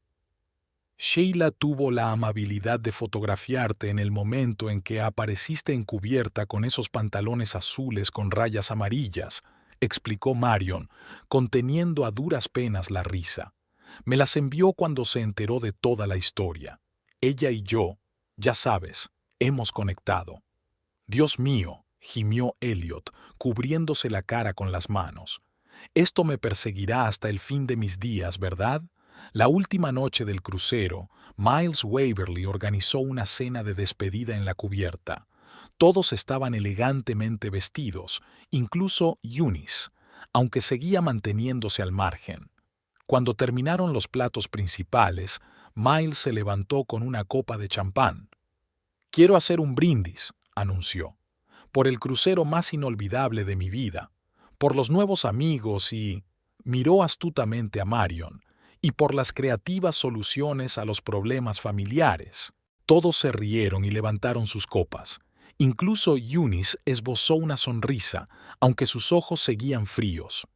Sheila tuvo la amabilidad de fotografiarte en el momento en que apareciste encubierta con esos pantalones azules con rayas amarillas, explicó Marion, conteniendo a duras penas la risa. Me las envió cuando se enteró de toda la historia. Ella y yo, ya sabes, hemos conectado. Dios mío, gimió Elliot, cubriéndose la cara con las manos. Esto me perseguirá hasta el fin de mis días, ¿verdad? La última noche del crucero, Miles Waverly organizó una cena de despedida en la cubierta. Todos estaban elegantemente vestidos, incluso Eunice, aunque seguía manteniéndose al margen. Cuando terminaron los platos principales, Miles se levantó con una copa de champán. «Quiero hacer un brindis», anunció, «por el crucero más inolvidable de mi vida, por los nuevos amigos y...» miró astutamente a Marion, «y por las creativas soluciones a los problemas familiares». Todos se rieron y levantaron sus copas. Incluso Eunice esbozó una sonrisa, aunque sus ojos seguían fríos.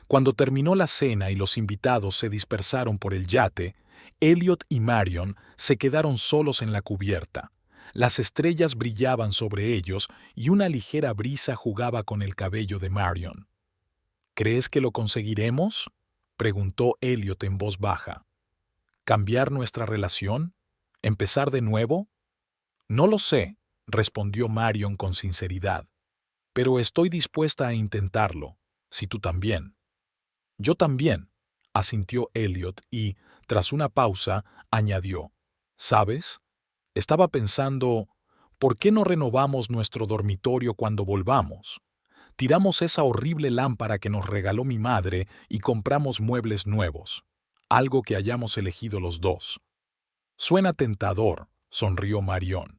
Cuando terminó la cena y los invitados se dispersaron por el yate, Elliot y Marion se quedaron solos en la cubierta. Las estrellas brillaban sobre ellos y una ligera brisa jugaba con el cabello de Marion. «¿Crees que lo conseguiremos?», preguntó Elliot en voz baja. «¿Cambiar nuestra relación? ¿Empezar de nuevo?» «No lo sé», respondió Marion con sinceridad. «Pero estoy dispuesta a intentarlo, si tú también». «Yo también», asintió Elliot y, tras una pausa, añadió. «¿Sabes? Estaba pensando, ¿por qué no renovamos nuestro dormitorio cuando volvamos? Tiramos esa horrible lámpara que nos regaló mi madre y compramos muebles nuevos, algo que hayamos elegido los dos». «Suena tentador», sonrió Marion.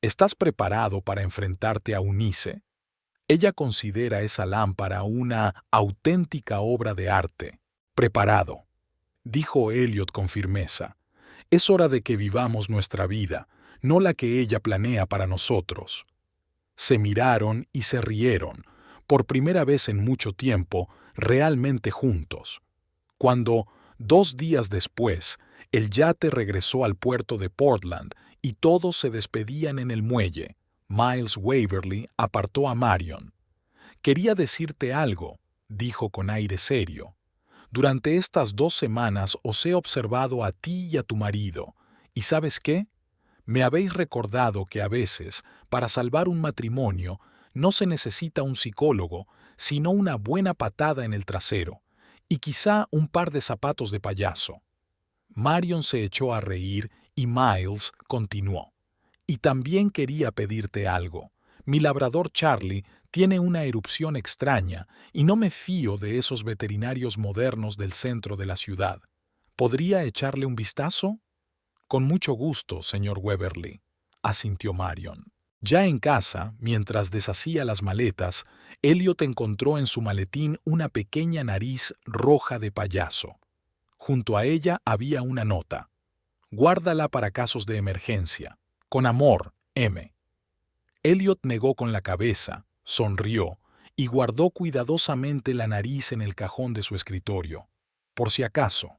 «¿Estás preparado para enfrentarte a Eunice? Ella considera esa lámpara una auténtica obra de arte». «Preparado», dijo Elliot con firmeza. «Es hora de que vivamos nuestra vida, no la que ella planea para nosotros». Se miraron y se rieron, por primera vez en mucho tiempo, realmente juntos. Cuando, 2 días después, el yate regresó al puerto de Portland y todos se despedían en el muelle, Miles Waverly apartó a Marion. «Quería decirte algo», dijo con aire serio. «Durante estas 2 semanas os he observado a ti y a tu marido, y ¿sabes qué? Me habéis recordado que a veces, para salvar un matrimonio, no se necesita un psicólogo, sino una buena patada en el trasero, y quizá un par de zapatos de payaso». Marion se echó a reír y Miles continuó. «Y también quería pedirte algo. Mi labrador Charlie tiene una erupción extraña y no me fío de esos veterinarios modernos del centro de la ciudad. ¿Podría echarle un vistazo?» «Con mucho gusto, señor Waverly», asintió Marion. Ya en casa, mientras deshacía las maletas, Elliot encontró en su maletín una pequeña nariz roja de payaso. Junto a ella había una nota. Guárdala para casos de emergencia. Con amor, M. Elliot negó con la cabeza, sonrió y guardó cuidadosamente la nariz en el cajón de su escritorio. Por si acaso.